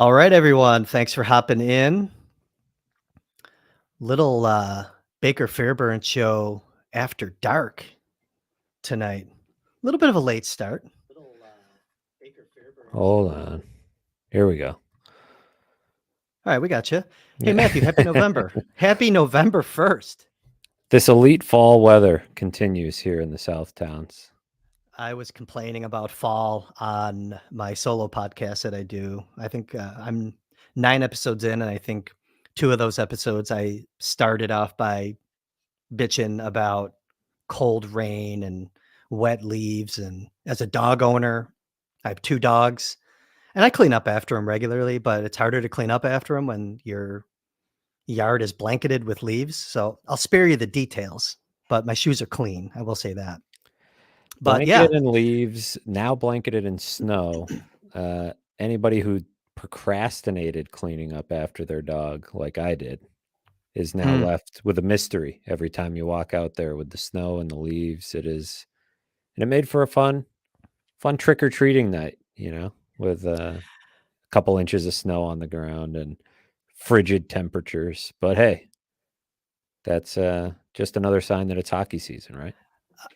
All right, everyone. Thanks for hopping in. Little Baker Fairburn show after dark tonight. A little bit of a late start. Hold on. Here we go. All right, we got you. Hey, Matthew, happy November. Happy November 1st. This elite fall weather continues here in the South Towns. I was complaining about fall on my solo podcast that I do. I think I'm 9 episodes in, and I think 2 of those episodes I started off by bitching about cold rain and wet leaves. And as a dog owner, I have 2 dogs and I clean up after them regularly, but it's harder to clean up after them when your yard is blanketed with leaves. So I'll spare you the details, but my shoes are clean. I will say that. But Blanketed yeah, in leaves, now blanketed in snow. Anybody who procrastinated cleaning up after their dog, like I did, is now left with a mystery every time you walk out there with the snow and the leaves. And it made for a fun trick-or-treating night, with a couple inches of snow on the ground and frigid temperatures. But hey, that's just another sign that it's hockey season, right?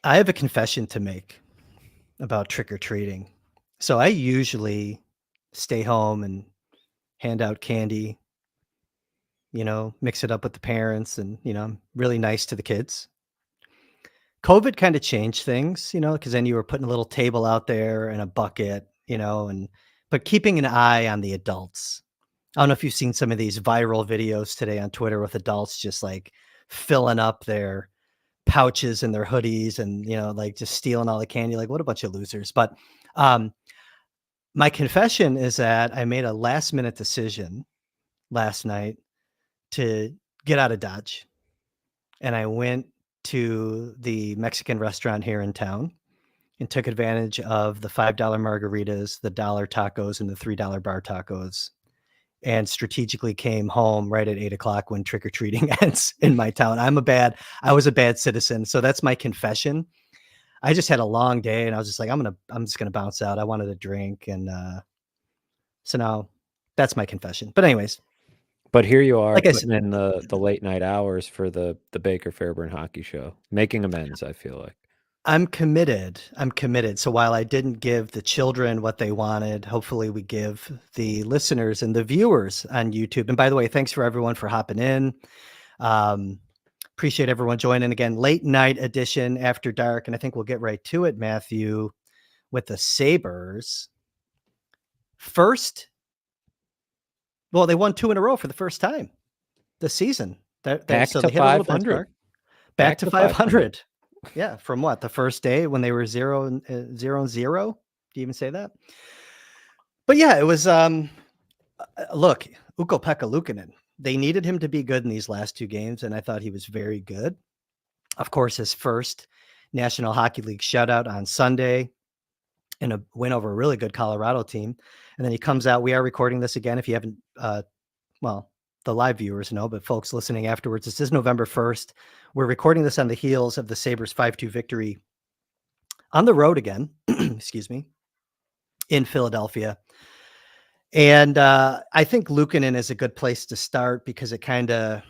I have a confession to make about trick-or-treating. So I usually stay home and hand out candy, mix it up with the parents, and, I'm really nice to the kids. COVID kind of changed things, because then you were putting a little table out there and a bucket, but keeping an eye on the adults. I don't know if you've seen some of these viral videos today on Twitter with adults just like filling up their pouches and their hoodies and, like just stealing all the candy. Like, what a bunch of losers. But my confession is that I made a last minute decision last night to get out of Dodge. And I went to the Mexican restaurant here in town and took advantage of the $5 margaritas, the $1 tacos, and the $3 bar tacos, and strategically came home right at 8:00 when trick-or-treating ends in my town. I was a bad citizen. So that's my confession. I just had a long day and I was just like, I'm just going to bounce out. I wanted a drink. And so now that's my confession. But anyways. But here you are, like I putting in the late night hours for the Baker Fairburn Hockey Show, making amends, I feel like. I'm committed. So while I didn't give the children what they wanted, hopefully we give the listeners and the viewers on YouTube. And by the way, thanks for everyone for hopping in. Appreciate everyone joining again. Late night edition after dark. And I think we'll get right to it, Matthew, with the Sabres. Well, they won 2 in a row for the first time this season. Back so to they hit a little 500. Back to 500. Yeah, from what? The first day when they were 0-0? Do you even say that? But yeah, it was look, Ukko-Pekka Luukkonen. They needed him to be good in these last 2 games, and I thought he was very good. Of course, his first National Hockey League shutout on Sunday and a win over a really good Colorado team. And then he comes out. We are recording this again. If you haven't, the live viewers know, but folks listening afterwards, this is November 1st. We're recording this on the heels of the Sabres 5-2 victory on the road again, excuse me, in Philadelphia. And I think Luukkonen is a good place to start because it kind of,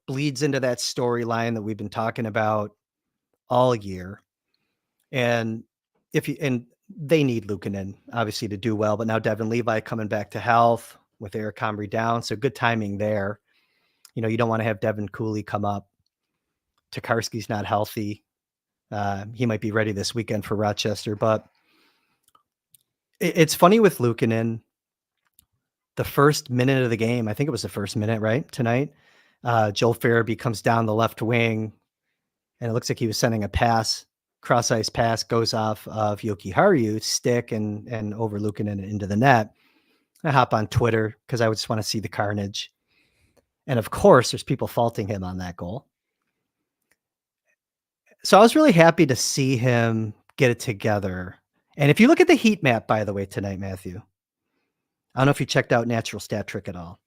bleeds into that storyline that we've been talking about all year. And they need Luukkonen obviously to do well, but now Devin Levi coming back to health with Eric Comrie down. So good timing there. You don't want to have Devin Cooley come up. Tokarski's not healthy. He might be ready this weekend for Rochester, but it's funny with Luukkonen. The first minute of the game, I think it was the first minute, right? Tonight, Joel Farabee comes down the left wing and it looks like he was sending a pass. Cross-ice pass goes off of Jokiharju's stick and over Luukkonen into the net. I hop on Twitter because I would just want to see the carnage. And of course, there's people faulting him on that goal. So I was really happy to see him get it together. And if you look at the heat map, by the way, tonight, Matthew, I don't know if you checked out Natural Stat Trick at all.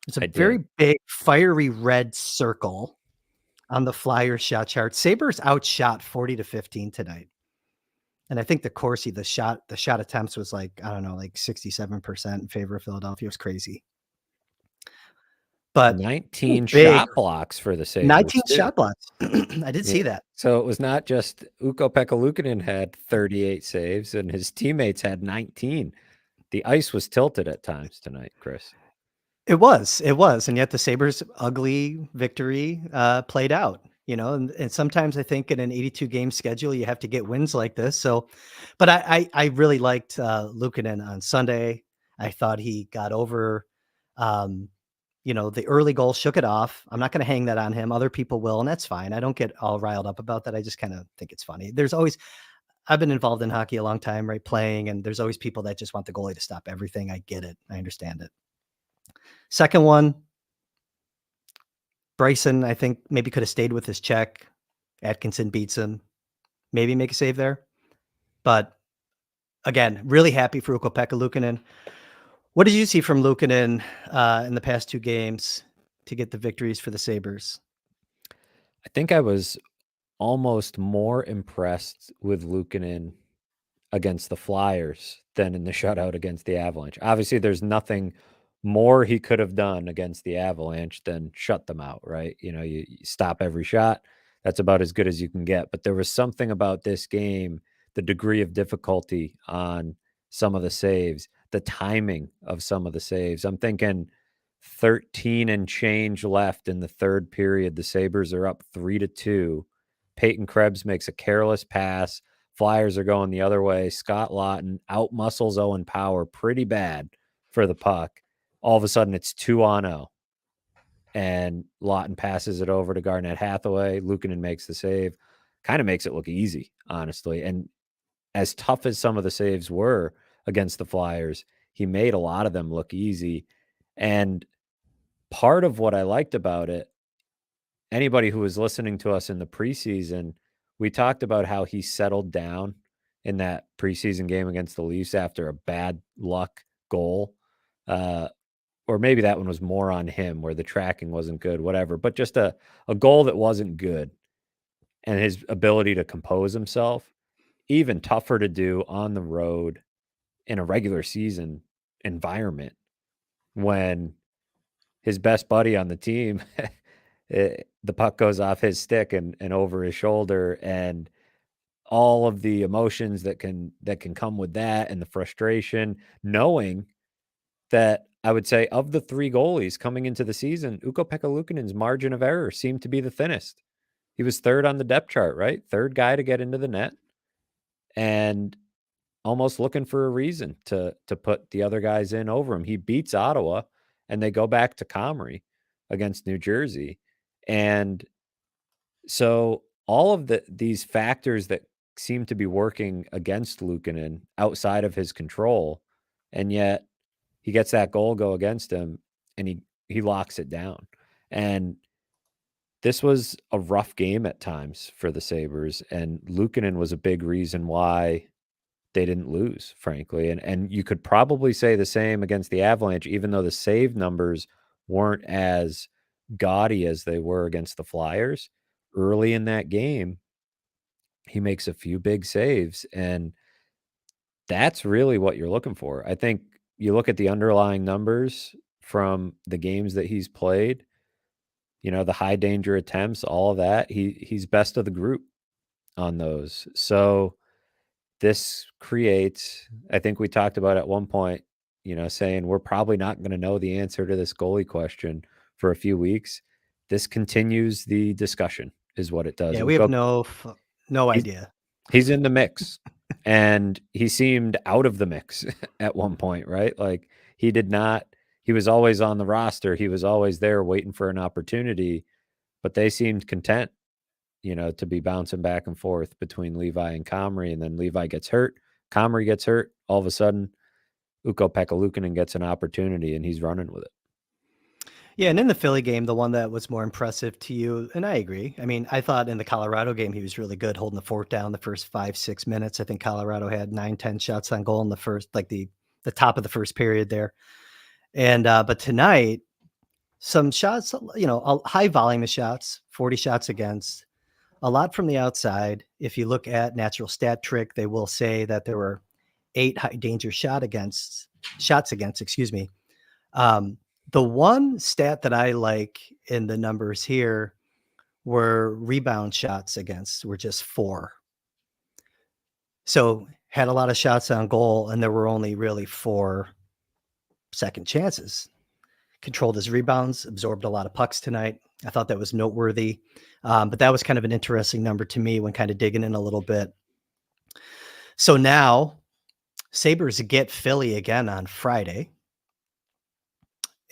It's a very big, fiery red circle on the Flyers shot chart. Sabres outshot 40-15 tonight. And I think the Corsi, the shot attempts was like, I don't know, like 67% in favor of Philadelphia. It was crazy. But 19 big shot blocks for the Sabres 19 too. shot blocks. I did see that. So it was not just Ukko-Pekka Luukkonen had 38 saves and his teammates had 19. The ice was tilted at times tonight, Chris. It was, and yet the Sabres' ugly victory played out, and sometimes I think in an 82 game schedule, you have to get wins like this. So, but I really liked Luukkonen on Sunday. I thought he got over, the early goal, shook it off. I'm not going to hang that on him. Other people will, and that's fine. I don't get all riled up about that. I just kind of think it's funny. I've been involved in hockey a long time, right? Playing, and there's always people that just want the goalie to stop everything. I get it. I understand it. Second one, Bryson, I think maybe could have stayed with his check. Atkinson beats him. Maybe make a save there. But again, really happy for Ukko-Pekka Luukkonen. What did you see from Luukkonen in the past 2 games to get the victories for the Sabres? I think I was almost more impressed with Luukkonen against the Flyers than in the shutout against the Avalanche. Obviously, there's nothing more he could have done against the Avalanche than shut them out, right? You stop every shot. That's about as good as you can get. But there was something about this game, the degree of difficulty on some of the saves, the timing of some of the saves. I'm thinking 13 and change left in the third period. The Sabres are up 3-2. Peyton Krebs makes a careless pass. Flyers are going the other way. Scott Laughton outmuscles Owen Power pretty bad for the puck. All of a sudden, it's 2-0. And Laughton passes it over to Garnett Hathaway. Luukkonen makes the save. Kind of makes it look easy, honestly. And as tough as some of the saves were against the Flyers, he made a lot of them look easy. And part of what I liked about it, anybody who was listening to us in the preseason, we talked about how he settled down in that preseason game against the Leafs after a bad luck goal. Or maybe that one was more on him where the tracking wasn't good, whatever. But just a goal that wasn't good and his ability to compose himself, even tougher to do on the road in a regular season environment when his best buddy on the team the puck goes off his stick and over his shoulder, and all of the emotions that can come with that, and the frustration, knowing that I would say of the 3 goalies coming into the season, Ukko-Pekka Luukkonen's margin of error seemed to be the thinnest. He was 3rd on the depth chart, right? 3rd guy to get into the net, and almost looking for a reason to put the other guys in over him. He beats Ottawa, and they go back to Comrie against New Jersey. And so all of these factors that seem to be working against Luukkonen outside of his control, and yet he gets that goal go against him, and he locks it down. And this was a rough game at times for the Sabres, and Luukkonen was a big reason why they didn't lose, frankly. And you could probably say the same against the Avalanche, even though the save numbers weren't as gaudy as they were against the Flyers. Early in that game, he makes a few big saves, and that's really what you're looking for. I think you look at the underlying numbers from the games that he's played, the high danger attempts, all of that, he's best of the group on those. So this creates, I think we talked about at one point, saying we're probably not going to know the answer to this goalie question for a few weeks. This continues the discussion, is what it does. Yeah, we have no idea. He's in the mix, and he seemed out of the mix at one point, right? Like he was always on the roster. He was always there waiting for an opportunity, but they seemed content, to be bouncing back and forth between Levi and Comrie, and then Levi gets hurt. Comrie gets hurt. All of a sudden, Ukko-Pekka Luukkonen gets an opportunity, and he's running with it. Yeah, and in the Philly game, the one that was more impressive to you, and I agree. I mean, I thought in the Colorado game, he was really good holding the fort down the first 5-6 minutes. I think Colorado had 9-10 shots on goal in the first, like the top of the first period there. And but tonight, some shots, a high volume of shots, 40 shots against. a lot from the outside. If you look at Natural Stat Trick, they will say that there were 8 high danger shots against, excuse me. The one stat that I like in the numbers here were rebound shots against, were just 4. So had a lot of shots on goal, and there were only really 4 second chances. Controlled his rebounds, absorbed a lot of pucks tonight. I thought that was noteworthy. But that was kind of an interesting number to me when kind of digging in a little bit. So now Sabres get Philly again on Friday.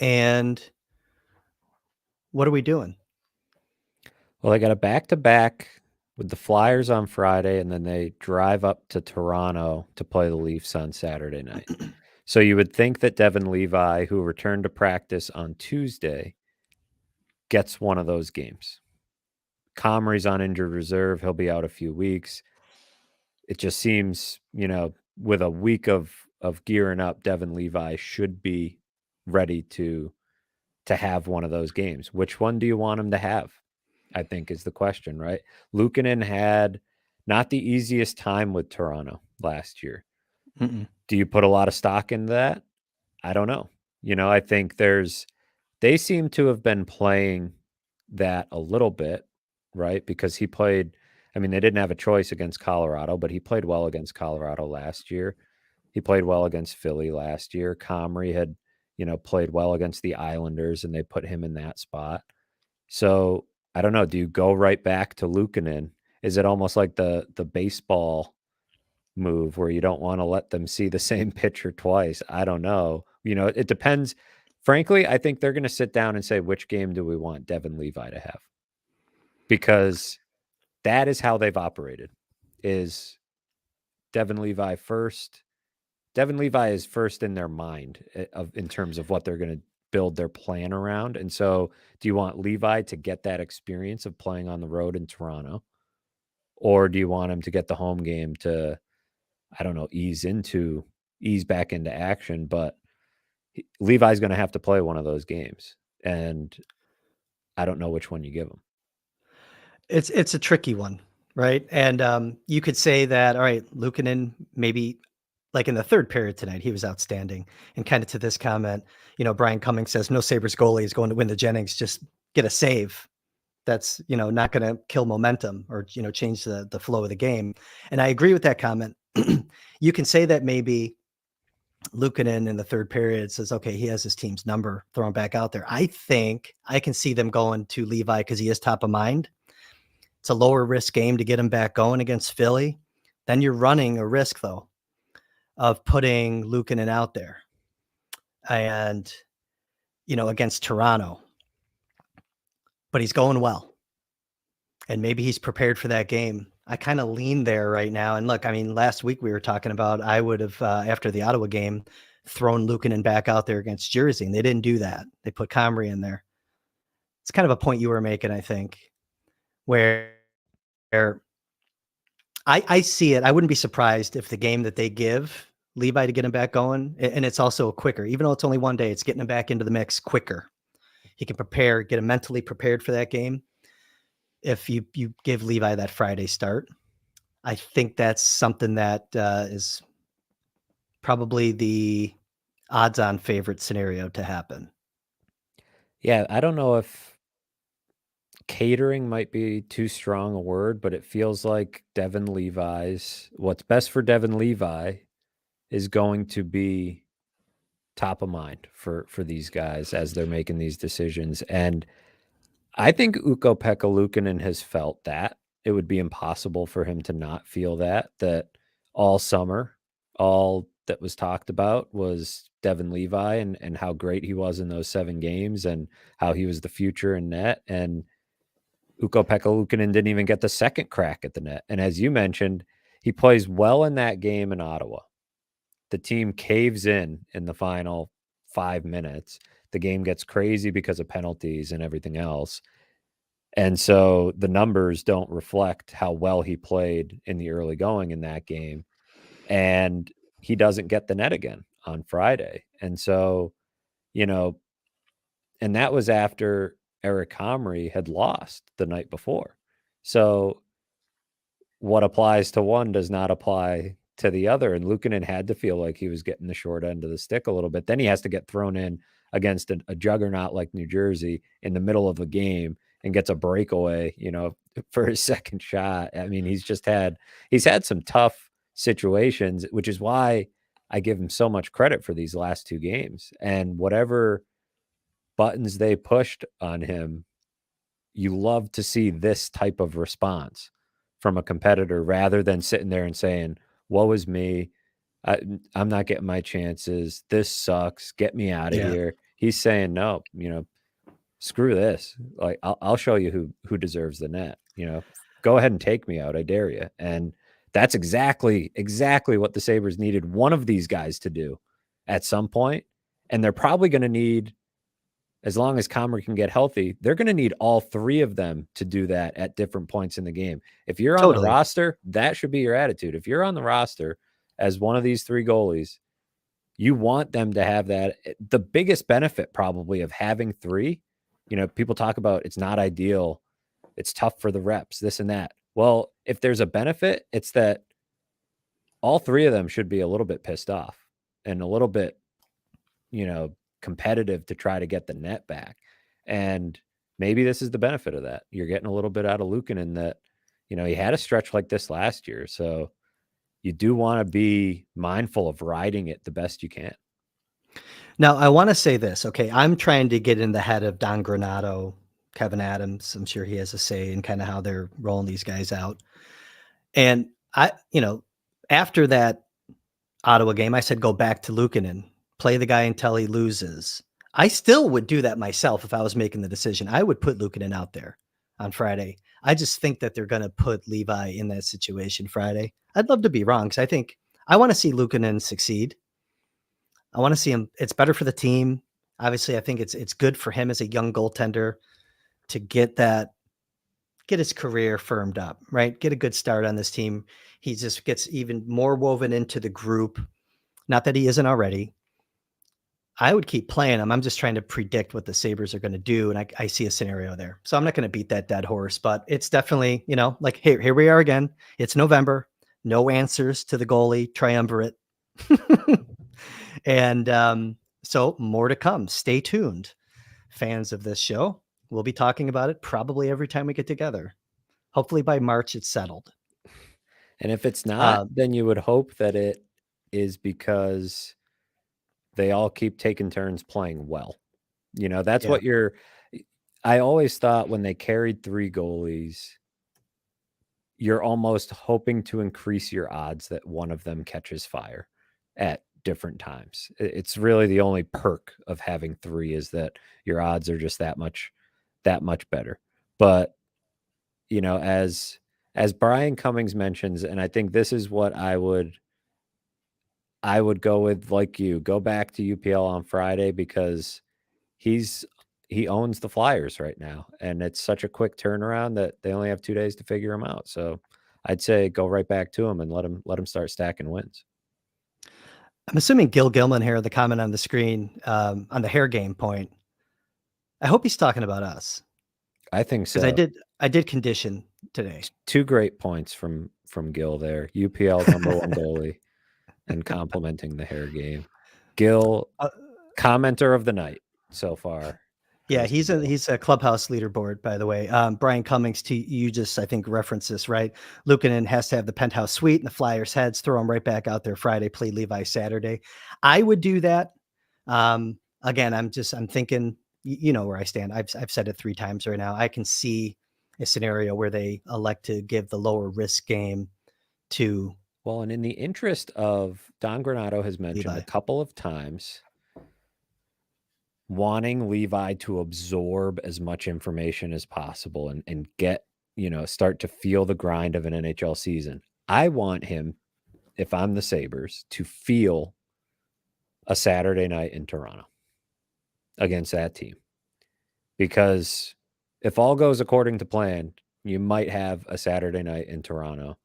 And what are we doing? Well, they got a back-to-back with the Flyers on Friday, and then they drive up to Toronto to play the Leafs on Saturday night. So you would think that Devin Levi, who returned to practice on Tuesday, gets one of those games. Comrie's on injured reserve. He'll be out a few weeks. It just seems, with a week of gearing up, Devin Levi should be ready to have one of those games. Which one do you want him to have? I think is the question, right? Luukkonen had not the easiest time with Toronto last year. Mm-mm. Do you put a lot of stock in that? I don't know. I think they seem to have been playing that a little bit, right? Because he played, they didn't have a choice against Colorado, but he played well against Colorado last year. He played well against Philly last year. Comrie had, played well against the Islanders, and they put him in that spot. So I don't know. Do you go right back to Luukkonen? Is it almost like the baseball move where you don't want to let them see the same pitcher twice? I don't know. It depends. Frankly, I think they're going to sit down and say, which game do we want Devin Levi to have? Because that is how they've operated, is Devin Levi first. Devin Levi is first in their mind in terms of what they're going to build their plan around. And so do you want Levi to get that experience of playing on the road in Toronto? Or do you want him to get the home game to, I don't know, ease back into action? But Levi's going to have to play one of those games. And I don't know which one you give him. It's a tricky one, right? And you could say that, all right, Luukkonen, maybe like in the third period tonight, he was outstanding. And kind of to this comment, Brian Cummings says, no Sabres goalie is going to win the Jennings, just get a save. That's, not going to kill momentum or, change the flow of the game. And I agree with that comment. You can say that maybe Luukkonen in the third period says, okay, he has his team's number, throw him back out there. I think I can see them going to Levi because he is top of mind. It's a lower risk game to get him back going against Philly. Then you're running a risk, though, of putting Luukkonen out there and, against Toronto. But he's going well. And maybe he's prepared for that game. I kind of lean there right now. And look, last week we were talking about, I would have, after the Ottawa game, thrown Luukkonen back out there against Jersey, and they didn't do that. They put Comrie in there. It's kind of a point you were making, I think, where I see it. I wouldn't be surprised if the game that they give Levi to get him back going, and it's also quicker, even though it's only one day, it's getting him back into the mix quicker. He can prepare, get him mentally prepared for that game. If you give Levi that Friday start, I think that's something that is probably the odds-on favorite scenario to happen. Yeah, I don't know if catering might be too strong a word, but it feels like what's best for Devin Levi is going to be top of mind for these guys as they're making these decisions. And I think Ukko-Pekka Luukkonen has felt that. It would be impossible for him to not feel that all summer, all that was talked about was Devin Levi and how great he was in those 7 games and how he was the future in net. And Ukko-Pekka Luukkonen didn't even get the second crack at the net. And as you mentioned, he plays well in that game in Ottawa. The team caves in the final 5 minutes. The game gets crazy because of penalties and everything else. And so the numbers don't reflect how well he played in the early going in that game. And he doesn't get the net again on Friday. And so, and that was after Eric Comrie had lost the night before. So what applies to one does not apply to the other. And Luukkonen had to feel like he was getting the short end of the stick a little bit. Then he has to get thrown in against a juggernaut like New Jersey in the middle of a game and gets a breakaway, for his second shot. I mean, he's had some tough situations, which is why I give him so much credit for these last two games. And whatever buttons they pushed on him, you love to see this type of response from a competitor rather than sitting there and saying, woe is me. I'm not getting my chances. This sucks. Get me out of here. He's saying, no, screw this. Like, I'll show you who deserves the net. Go ahead and take me out. I dare you. And that's exactly what the Sabres needed one of these guys to do at some point. And they're probably going to need, as long as Comrie can get healthy, they're going to need all three of them to do that at different points in the game. If you're on the roster, that should be your attitude. If you're on the roster as one of these three goalies, you want them to have that. The biggest benefit probably of having three, people talk about it's not ideal. It's tough for the reps, this and that. Well, if there's a benefit, it's that all three of them should be a little bit pissed off and a little bit, competitive to try to get the net back. And maybe this is the benefit of that. You're getting a little bit out of Luukkonen that, he had a stretch like this last year. So you do want to be mindful of riding it the best you can. Now, I want to say this. Okay. I'm trying to get in the head of Don Granato, Kevin Adams. I'm sure he has a say in kind of how they're rolling these guys out. And after that Ottawa game, I said, go back to Luukkonen. Play the guy until he loses. I still would do that myself if I was making the decision. I would put Luukkonen out there on Friday. I just think that they're going to put Levi in that situation Friday. I'd love to be wrong because I want to see Luukkonen succeed. I want to see him. It's better for the team. Obviously, I think it's good for him as a young goaltender to get his career firmed up, right? Get a good start on this team. He just gets even more woven into the group. Not that he isn't already. I would keep playing him. I'm just trying to predict what the Sabres are going to do. And I see a scenario there. So I'm not going to beat that dead horse, but it's definitely, like, here we are again. It's November. No answers to the goalie triumvirate. And so more to come. Stay tuned, fans of this show. We'll be talking about it probably every time we get together. Hopefully by March, it's settled. And if it's not, then you would hope that it is because they all keep taking turns playing well. That's what I always thought when they carried three goalies, you're almost hoping to increase your odds that one of them catches fire at different times. It's really the only perk of having three is that your odds are just that much better. But, as Brian Cummings mentions, and I think this is what I would go with, like you, go back to UPL on Friday because he owns the Flyers right now. And it's such a quick turnaround that they only have 2 days to figure him out. So I'd say go right back to him and let him start stacking wins. I'm assuming Gil Gilman here, the comment on the screen on the hair game point. I hope he's talking about us. I think so. Because I did condition today. 2 great points from Gil there. UPL number 1 goalie and complimenting the hair game. Gil, commenter of the night so far. Yeah, he's a clubhouse leaderboard, by the way. Brian Cummings, you just, I think, referenced this, right? Luukkonen has to have the penthouse suite and the Flyers heads, throw him right back out there Friday, play Levi Saturday. I would do that. Again, I'm thinking, where I stand. I've said it 3 times right now. I can see a scenario where they elect to give the lower risk game to. Well, and in the interest of, Don Granato has mentioned Levi a couple of times wanting Levi to absorb as much information as possible and get, start to feel the grind of an NHL season. I want him, if I'm the Sabres, to feel a Saturday night in Toronto against that team. Because if all goes according to plan, you might have a Saturday night in Toronto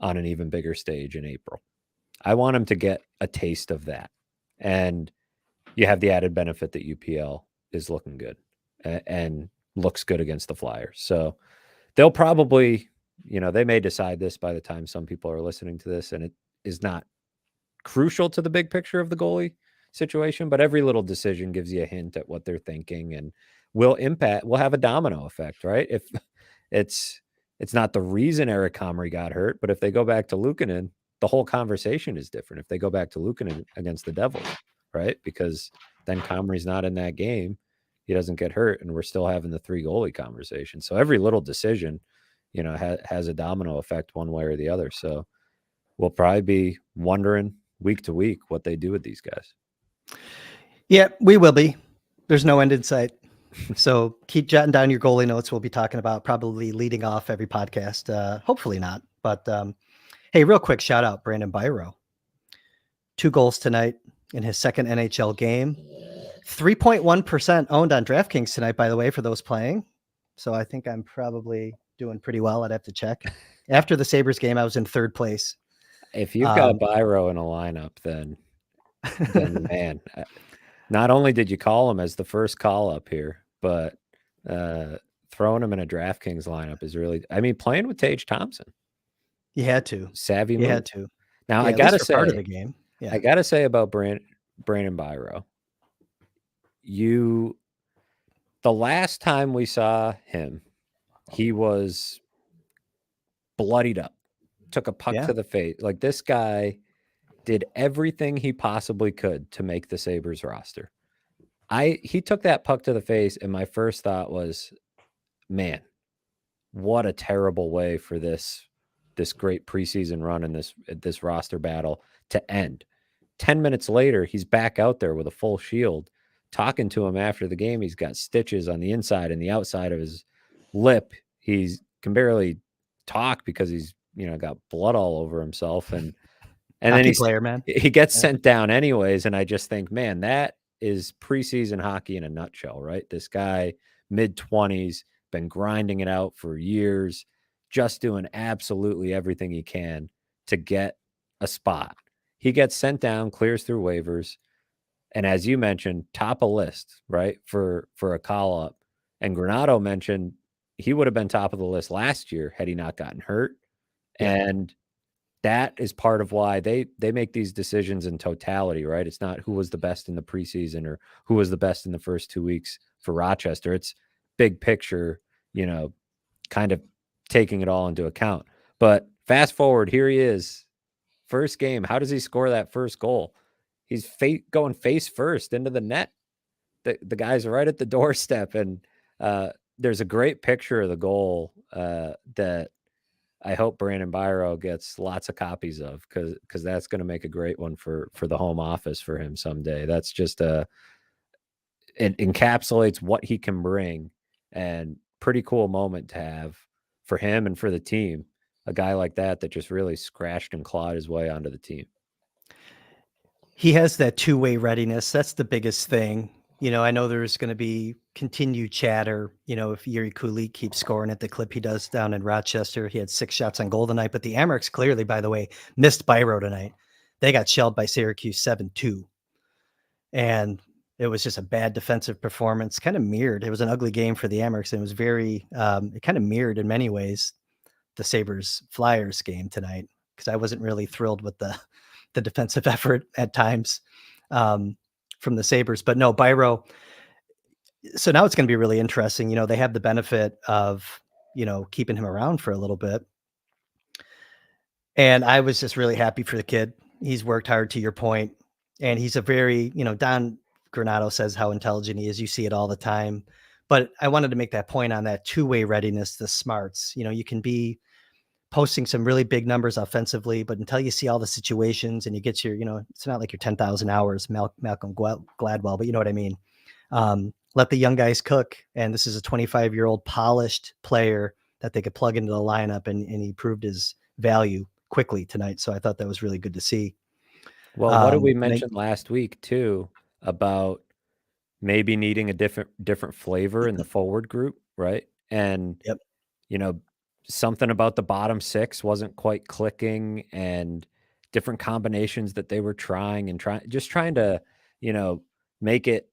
on an even bigger stage in April. I want him to get a taste of that. And you have the added benefit that UPL is looking good and looks good against the Flyers. So they'll probably, they may decide this by the time some people are listening to this, and it is not crucial to the big picture of the goalie situation, but every little decision gives you a hint at what they're thinking and will have a domino effect, right? If it's not the reason Eric Comrie got hurt, but if they go back to Luukkonen, the whole conversation is different. If they go back to Luukkonen against the Devils, right? Because then Comrie's not in that game, he doesn't get hurt, and we're still having the 3 goalie conversation. So every little decision, has a domino effect one way or the other. So we'll probably be wondering week to week what they do with these guys. Yeah, we will be. There's no end in sight. So keep jotting down your goalie notes. We'll be talking about probably leading off every podcast. Hopefully not. But hey, real quick shout out Brandon Biro. 2 goals tonight in his second NHL game. 3.1% owned on DraftKings tonight, by the way, for those playing. So I think I'm probably doing pretty well. I'd have to check. After the Sabres game, I was in 3rd place. If you've got Biro in a lineup, then man, not only did you call him as the first call up here, but throwing him in a DraftKings lineup is really, playing with Tage Thomson. You had to. Savvy move. You had to. Now, I got to say, part of the game. Yeah. I got to say about Brandon Biro, the last time we saw him, he was bloodied up, took a puck to the face. Like, this guy did everything he possibly could to make the Sabres roster. He took that puck to the face, and my first thought was, man, what a terrible way for this great preseason run in this roster battle to end. 10 minutes later, he's back out there with a full shield, talking to him after the game. He's got stitches on the inside and the outside of his lip. He can barely talk because he's got blood all over himself, and then he gets sent down anyways. And I just think, man, that is preseason hockey in a nutshell, right? This guy, mid-20s, been grinding it out for years, just doing absolutely everything he can to get a spot. He gets sent down, clears through waivers, and as you mentioned, top of list, right, for a call-up. And Granato mentioned he would have been top of the list last year had he not gotten hurt. Yeah. And that is part of why they make these decisions in totality, right? It's not who was the best in the preseason or who was the best in the first 2 weeks for Rochester. It's big picture, kind of taking it all into account. But fast forward, here he is, first game. How does he score that first goal? He's going face first into the net. The guy's right at the doorstep, and there's a great picture of the goal that I hope Brandon Biro gets lots of copies of, because that's going to make a great one for the home office for him someday. That's just it encapsulates what he can bring, and pretty cool moment to have for him and for the team. A guy like that just really scratched and clawed his way onto the team. He has that two-way readiness. That's the biggest thing. I know there's going to be continued chatter, if Yuri Kulik keeps scoring at the clip he does down in Rochester. He had 6 shots on goal tonight, but the Amerks clearly, by the way, missed Biro tonight. They got shelled by Syracuse 7-2. And it was just a bad defensive performance, kind of mirrored. It was an ugly game for the Amerks, and it was very, it kind of mirrored in many ways the Sabres Flyers game tonight, because I wasn't really thrilled with the defensive effort at times. From the Sabres, but no, Biro. So now it's going to be really interesting. They have the benefit of, keeping him around for a little bit. And I was just really happy for the kid. He's worked hard, to your point. And he's a very, Don Granato says how intelligent he is. You see it all the time. But I wanted to make that point on that two-way readiness, the smarts. You can be posting some really big numbers offensively, but until you see all the situations and you get your, it's not like your 10,000 hours, Malcolm Gladwell, but you know what I mean? Let the young guys cook. And this is a 25-year-old polished player that they could plug into the lineup, and he proved his value quickly tonight. So I thought that was really good to see. Well, what did we mention last week too about maybe needing a different flavor in the forward group, right? And, yep. Something about the bottom 6 wasn't quite clicking, and different combinations that they were trying to, make it,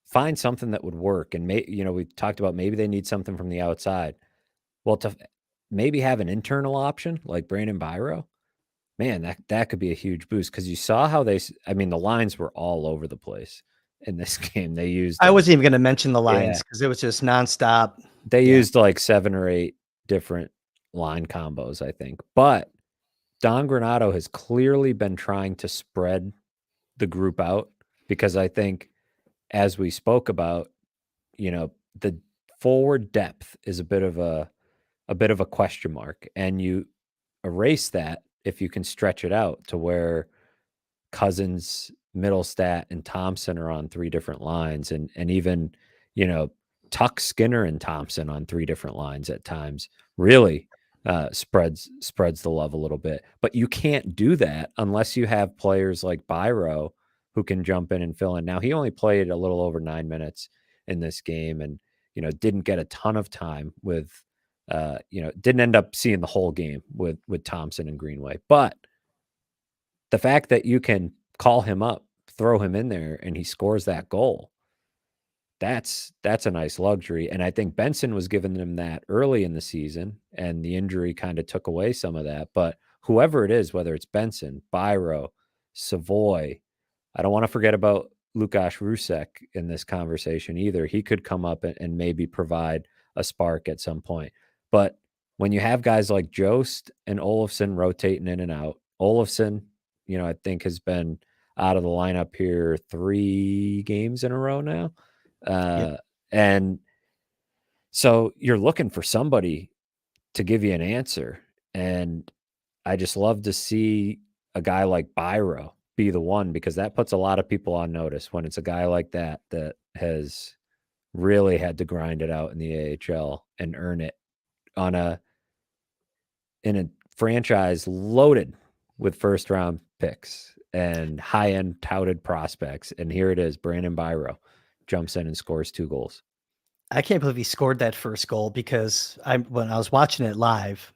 find something that would work. And we talked about maybe they need something from the outside. Well, to maybe have an internal option like Brandon Biro, man, that could be a huge boost because you saw how the lines were all over the place in this game. They used I wasn't even going to mention the lines because it was just nonstop. They used like 7 or 8 different line combos, I think. But Don Granato has clearly been trying to spread the group out because I think, as we spoke about, the forward depth is a bit of a question mark, and you erase that if you can stretch it out to where Cousins, Mittelstadt, and Thomson are on 3 different lines, and even Tuch, Skinner, and Thomson on 3 different lines at times really spreads the love a little bit. But you can't do that unless you have players like Biro who can jump in and fill in. Now, he only played a little over 9 minutes in this game, and didn't get a ton of time with didn't end up seeing the whole game with Thomson and Greenway. But the fact that you can call him up, throw him in there, and he scores that goal, that's a nice luxury. And I think Benson was giving them that early in the season, and the injury kind of took away some of that. But whoever it is, whether it's Benson, Biro, Savoy, I don't want to forget about Lukáš Rusek in this conversation either. He could come up and maybe provide a spark at some point. But when you have guys like Jost and Olofsson rotating in and out, Olofsson, I think has been out of the lineup here 3 games in a row now. And so you're looking for somebody to give you an answer. And I just love to see a guy like Biro be the one, because that puts a lot of people on notice when it's a guy like that has really had to grind it out in the AHL and earn it in a franchise loaded with first round picks and high end touted prospects. And here it is, Brandon Biro jumps in and scores 2 goals. I can't believe he scored that first goal, because when I was watching it live,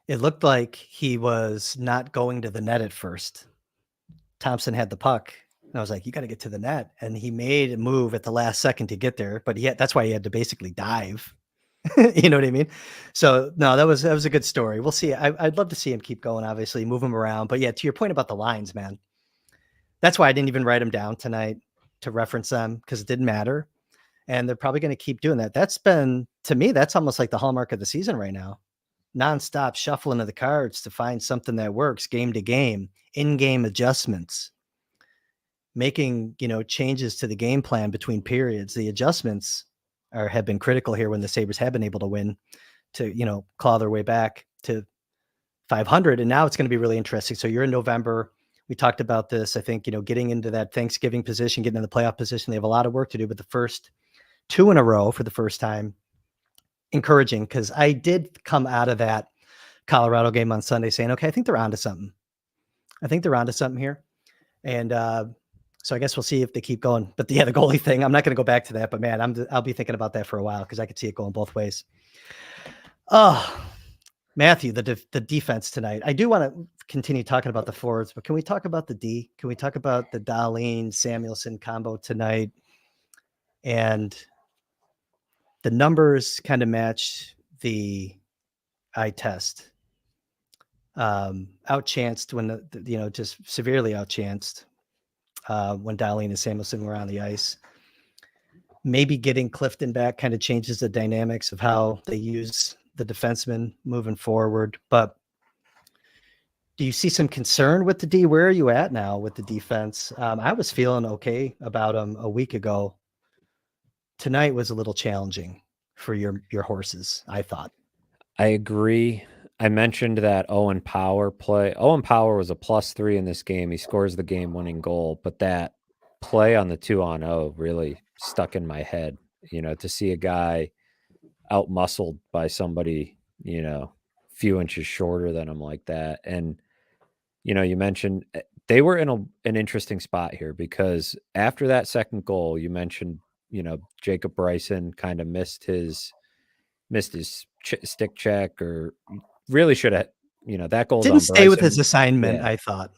it looked like he was not going to the net at first. Thomson had the puck, and I was like, you got to get to the net. And he made a move at the last second to get there, but that's why he had to basically dive. You know what I mean? So no, that was a good story. We'll see. I'd love to see him keep going, obviously move him around. But yeah, to your point about the lines, man, that's why I didn't even write them down tonight to reference them, because it didn't matter. And they're probably going to keep doing that. That's been, to me, that's almost like the hallmark of the season right now. Nonstop shuffling of the cards to find something that works game to game, in-game adjustments, making, changes to the game plan between periods. The adjustments have been critical here when the Sabres have been able to win, to, claw their way back to 500. And now it's going to be really interesting. So you're in November. We talked about this. I think, getting into that Thanksgiving position, getting in the playoff position, they have a lot of work to do, but the first 2 in a row for the first time, encouraging, because I did come out of that Colorado game on Sunday saying, okay, I think they're onto something. I think they're onto something here. And so I guess we'll see if they keep going. But the goalie thing, I'm not going to go back to that. But man, I'll be thinking about that for a while, because I could see it going both ways. Oh, Matthew, the defense tonight. I do want to continue talking about the forwards, but can we talk about the D? Can we talk about the Dahlin Samuelsson combo tonight? And the numbers kind of match the eye test. Outchanced when just severely outchanced when Dahlin and Samuelsson were on the ice. Maybe getting Clifton back kind of changes the dynamics of how they use the defenseman moving forward. But do you see some concern with the D? Where are you at now with the defense? I was feeling okay about them a week ago. Tonight was a little challenging for your horses, I thought. I agree. I mentioned that Owen Power play. Owen Power was a +3 in this game. He scores the game-winning goal, but that play on the 2-on-0 really stuck in my head. To see a guy out-muscled by somebody, few inches shorter than him like that. And, you mentioned they were in an interesting spot here, because after that second goal, you mentioned, Jacob Bryson kind of missed his stick check, or really should have, that goal didn't stay with his assignment. Yeah. I thought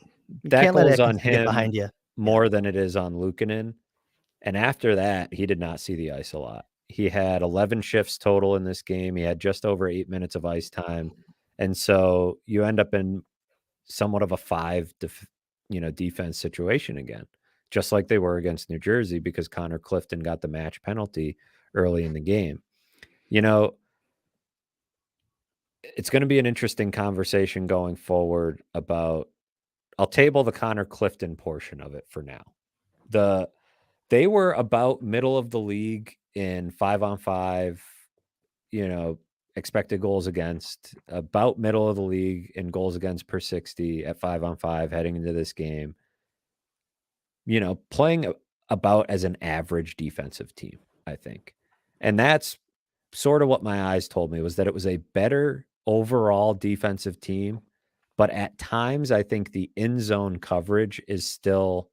that goal's on him behind you more than it is on Luukkonen. And after that, he did not see the ice a lot. He had 11 shifts total in this game. He had just over 8 minutes of ice time. And so you end up in somewhat of a 5 defense situation again, just like they were against New Jersey, because Connor Clifton got the match penalty early in the game. It's going to be an interesting conversation going forward about, I'll table the Connor Clifton portion of it for now. They were about middle of the league in 5-on-5, expected goals against, about middle of the league in goals against per 60 at 5-on-5 heading into this game. Playing about as an average defensive team, I think. And that's sort of what my eyes told me, was that it was a better overall defensive team, but at times I think the in zone coverage is still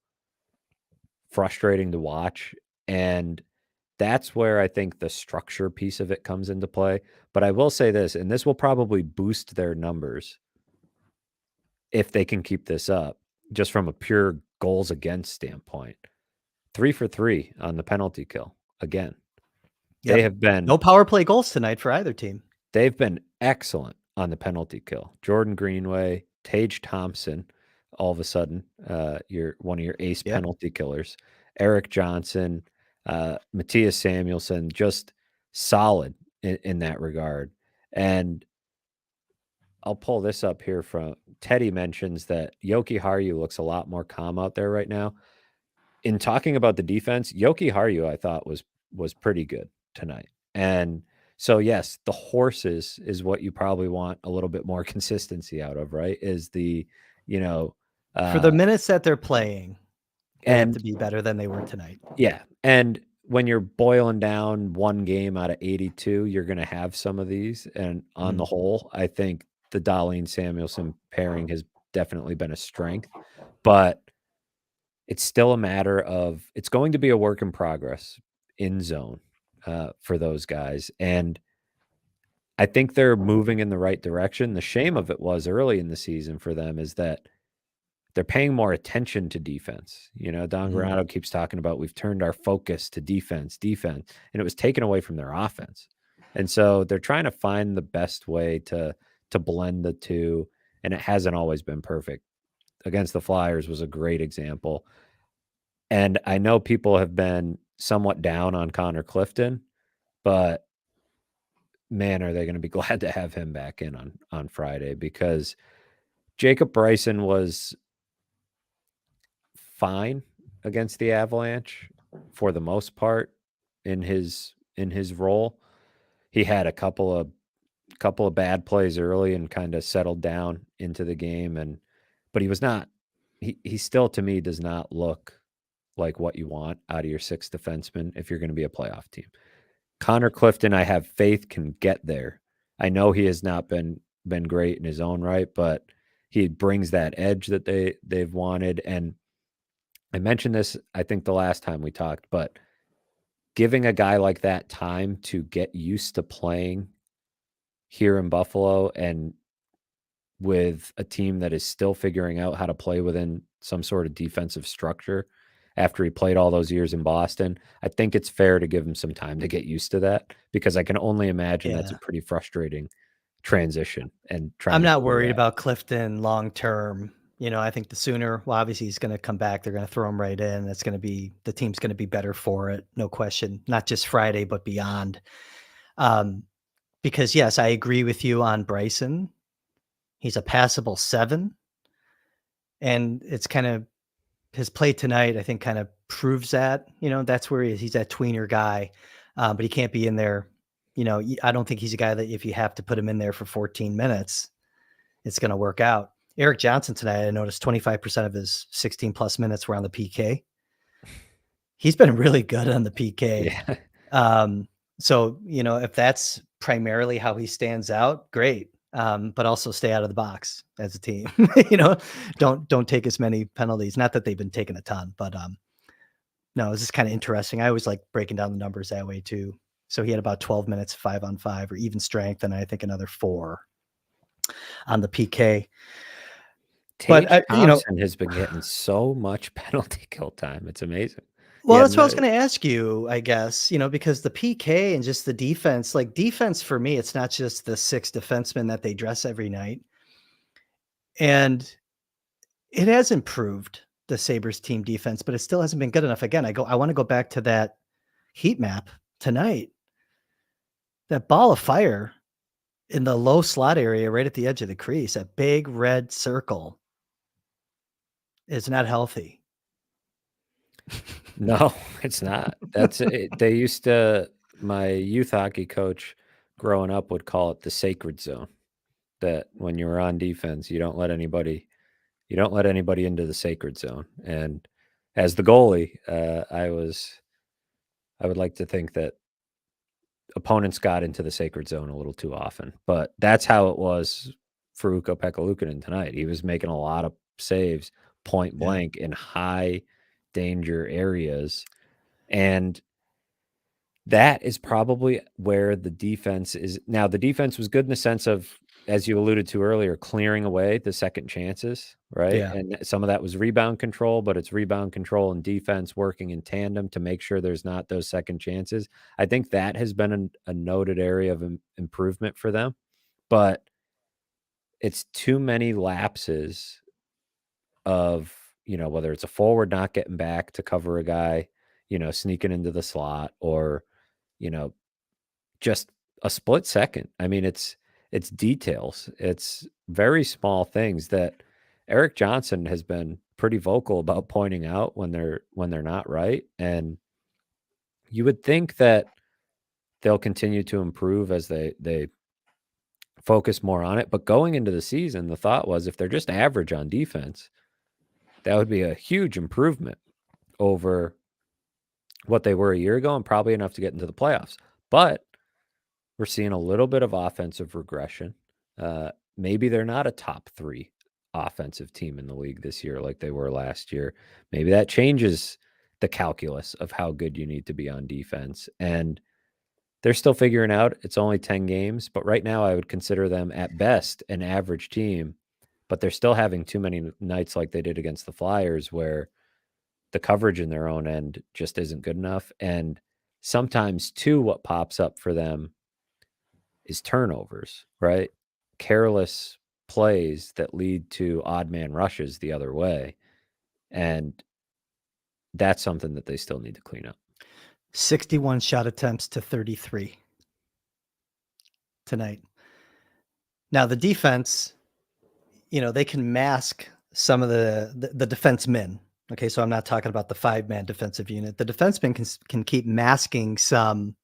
frustrating to watch. And that's where I think the structure piece of it comes into play. But I will say this, and this will probably boost their numbers if they can keep this up, just from a pure goals against standpoint. 3 for 3 on the penalty kill again. Yep. They have been no power play goals tonight for either team. They've been excellent on the penalty kill. Jordan Greenway, Tage Thomson, all of a sudden, one of your ace penalty killers. Eric Johnson, Matthias Samuelsson, just solid in that regard. And I'll pull this up here from Teddy mentions that Jokiharju looks a lot more calm out there right now. In talking about the defense, Jokiharju I thought was pretty good tonight. And so yes, the horses is what you probably want a little bit more consistency out of, right? Is the, for the minutes that they're playing, they have to be better than they were tonight. Yeah. And when you're boiling down one game out of 82, you're going to have some of these. And on the whole, I think the Dahlin Samuelsson pairing has definitely been a strength, but it's still a matter of, it's going to be a work in progress in zone for those guys. And I think they're moving in the right direction. The shame of it was early in the season for them is that they're paying more attention to defense. Don Granato keeps talking about, we've turned our focus to defense, and it was taken away from their offense. And so they're trying to find the best way to blend the two, and it hasn't always been perfect. Against the Flyers was a great example. And I know people have been somewhat down on Connor Clifton, but man, are they going to be glad to have him back in on Friday, because Jacob Bryson was fine against the Avalanche for the most part in his role. He had a couple of bad plays early and kind of settled down into the game, but he was not, he still, to me, does not look like what you want out of your sixth defenseman if you're going to be a playoff team. Connor Clifton, I have faith, can get there. I know he has not been great in his own right, but he brings that edge that they've wanted. And I mentioned this, I think, the last time we talked, but giving a guy like that time to get used to playing here in Buffalo, and with a team that is still figuring out how to play within some sort of defensive structure after he played all those years in Boston, I think it's fair to give him some time to get used to that, because I can only imagine that's a pretty frustrating transition. And I'm not worried about Clifton long term. I think the sooner, well, obviously he's going to come back. They're going to throw him right in. It's going to be, the team's going to be better for it. No question. Not just Friday, but beyond. Because yes, I agree with you on Bryson. He's a passable 7. And it's kind of, his play tonight, I think, kind of proves that. That's where he is. He's that tweener guy, but he can't be in there. I don't think he's a guy that if you have to put him in there for 14 minutes, it's going to work out. Eric Johnson tonight, I noticed 25% of his 16 plus minutes were on the PK. He's been really good on the PK. Yeah. So, if that's primarily how he stands out, great. But also stay out of the box as a team. Don't take as many penalties. Not that they've been taking a ton, but no, it's just kind of interesting. I always like breaking down the numbers that way too. So he had about 12 minutes 5-on-5 or even strength, and I think another 4 on the PK. Tage Thomson has been getting so much penalty kill time. It's amazing. Well, Yeah, that's what I no, was going to ask you, I guess, because the PK and just the defense, like defense for me, it's not just the 6 defensemen that they dress every night. And it has improved the Sabres team defense, but it still hasn't been good enough. Again, I want to go back to that heat map tonight. That ball of fire in the low slot area right at the edge of the crease, that big red circle is not healthy. no, it's not. That's it. They used to, my youth hockey coach growing up would call it the sacred zone. That when you're on defense, you don't let anybody into the sacred zone. And as the goalie, I would like to think that opponents got into the sacred zone a little too often. But that's how it was for Ukko-Pekka Luukkonen tonight. He was making a lot of saves point Yeah. blank in high danger areas. And that is probably where the defense is. Now, the defense was good in the sense of, as you alluded to earlier, clearing away the second chances, right? Yeah. And some of that was rebound control, but it's rebound control and defense working in tandem to make sure there's not those second chances. I think that has been a noted area of improvement for them, but it's too many lapses of, whether it's a forward not getting back to cover a guy, sneaking into the slot, or, just a split second. I mean, it's details. It's very small things that Eric Johnson has been pretty vocal about pointing out when they're not right. And you would think that they'll continue to improve as they focus more on it. But going into the season, the thought was if they're just average on defense, that would be a huge improvement over what they were a year ago and probably enough to get into the playoffs. But we're seeing a little bit of offensive regression. Maybe they're not a top 3 offensive team in the league this year like they were last year. Maybe that changes the calculus of how good you need to be on defense. And they're still figuring out. It's only 10 games, but right now I would consider them at best an average team, but they're still having too many nights like they did against the Flyers where the coverage in their own end just isn't good enough. And sometimes too, what pops up for them is turnovers, right? Careless plays that lead to odd man rushes the other way. And that's something that they still need to clean up. 61 shot attempts to 33 tonight. Now the defense, they can mask some of the defensemen. Okay, so I'm not talking about the 5-man defensive unit. The defensemen can keep masking some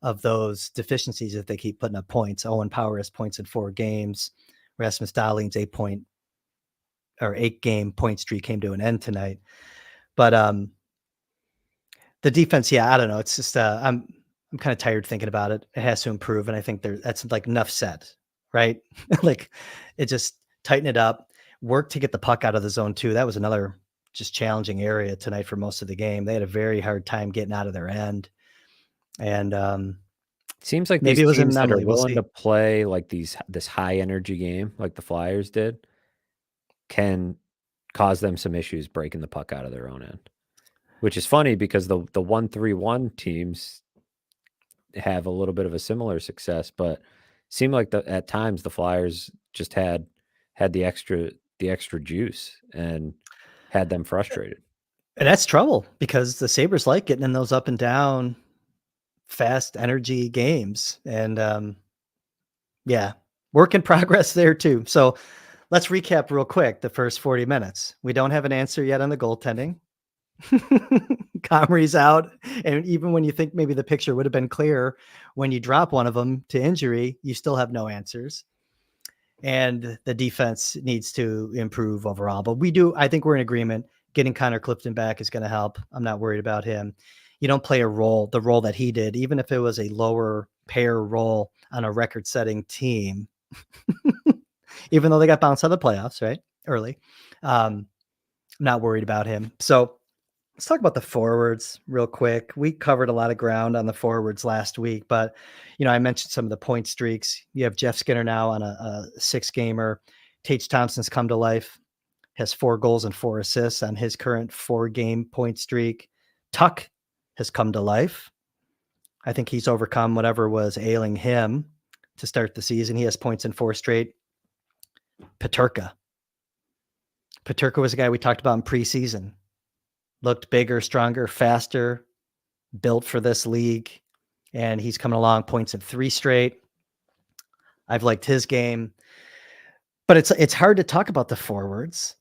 of those deficiencies if they keep putting up points. Owen Power has points in 4 games. Rasmus Dahlin's 8-game point streak came to an end tonight. But the defense, I don't know. It's just I'm kind of tired thinking about it. It has to improve, and I think that's like enough said, right? Like it just tighten it up, work to get the puck out of the zone too. That was another just challenging area tonight for most of the game. They had a very hard time getting out of their end, and Seems like maybe these it was an teams that are anomaly. We'll willing see. to play like this high energy game, like the Flyers did, can cause them some issues breaking the puck out of their own end. Which is funny because the 1-3-1 teams have a little bit of a similar success, but seemed like at times the Flyers just had the extra juice and had them frustrated. And that's trouble because the Sabres like getting in those up and down, fast energy games. And work in progress there too. So let's recap real quick the first 40 minutes. We don't have an answer yet on the goaltending. Comrie's out. And even when you think maybe the picture would have been clear, when you drop one of them to injury, you still have no answers. And the defense needs to improve overall. But I think we're in agreement. Getting Connor Clifton back is going to help. I'm not worried about him. You don't play the role that he did, even if it was a lower pair role on a record-setting team, even though they got bounced out of the playoffs, right? Early. I'm not worried about him. So let's talk about the forwards real quick. We covered a lot of ground on the forwards last week, but I mentioned some of the point streaks. You have Jeff Skinner now on a 6-gamer. Tage Thompson's come to life, has 4 goals and 4 assists on his current 4-game point streak. Tuch has come to life. I think he's overcome whatever was ailing him to start the season. He has points in 4 straight. Peterka was a guy we talked about in preseason. Looked bigger, stronger, faster, built for this league, and he's coming along, points in 3 straight. I've liked his game, but it's hard to talk about the forwards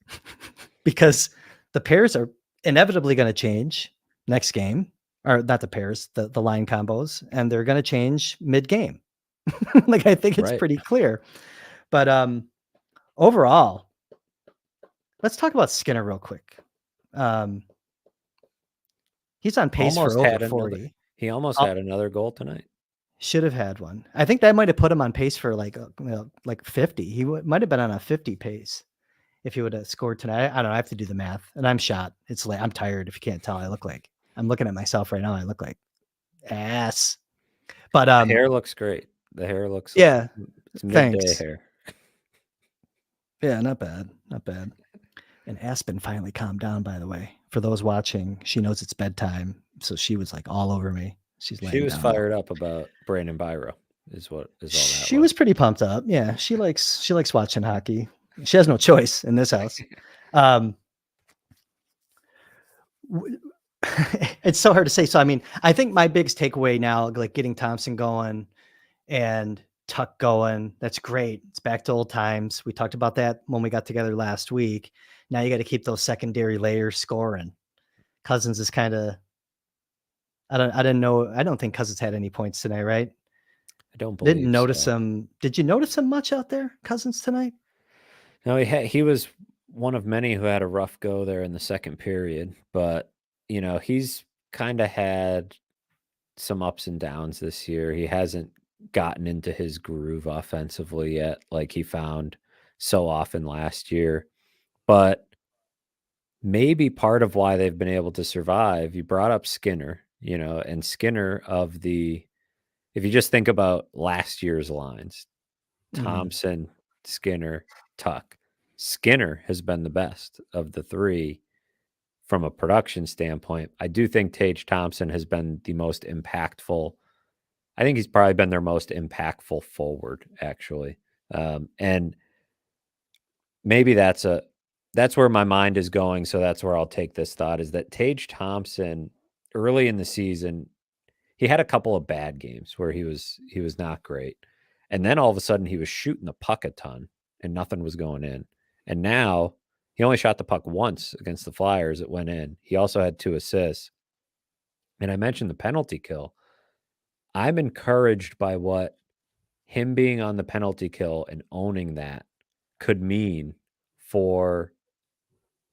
because the pairs are inevitably going to change next game, or not the pairs, the line combos, and they're going to change mid-game. Like, I think it's pretty clear. But overall, let's talk about Skinner real quick. He's on pace for over 40. He almost had another goal tonight. Should have had one. I think that might have put him on pace for like 50. He might have been on a 50 pace if he would have scored tonight. I don't know. I have to do the math, and I'm shot. It's late. I'm tired. If you can't tell, I'm looking at myself right now. I look like ass. But the hair looks great. The hair looks it's midday hair. Yeah, not bad. Not bad. And Aspen finally calmed down, by the way. For those watching, she knows it's bedtime, so she was like all over me. She was fired up about Brandon Biro. Is all that. She was pretty pumped up. Yeah, she likes watching hockey. She has no choice in this house. It's so hard to say. So I mean, I think my biggest takeaway now, like getting Thomson going and Tuch going, that's great. It's back to old times. We talked about that when we got together last week. Now you got to keep those secondary layers scoring. Cousins is kind of, I don't think Cousins had any points tonight, right? I don't believe Didn't notice him. Did you notice him much out there, Cousins, tonight? No, he was one of many who had a rough go there in the second period, but he's kind of had some ups and downs this year. He hasn't gotten into his groove offensively yet, like he found so often last year. But maybe part of why they've been able to survive, you brought up Skinner, and Skinner if you just think about last year's lines, Thomson, Skinner, Tuch. Skinner has been the best of the three from a production standpoint. I do think Tage Thomson has been the most impactful. I think he's probably been their most impactful forward, actually. And maybe that's where my mind is going. So that's where I'll take this thought, is that Tage Thomson early in the season, he had a couple of bad games where he was not great. And then all of a sudden he was shooting the puck a ton and nothing was going in. And now he only shot the puck once against the Flyers. It went in. He also had 2 assists. And I mentioned the penalty kill. I'm encouraged by what him being on the penalty kill and owning that could mean for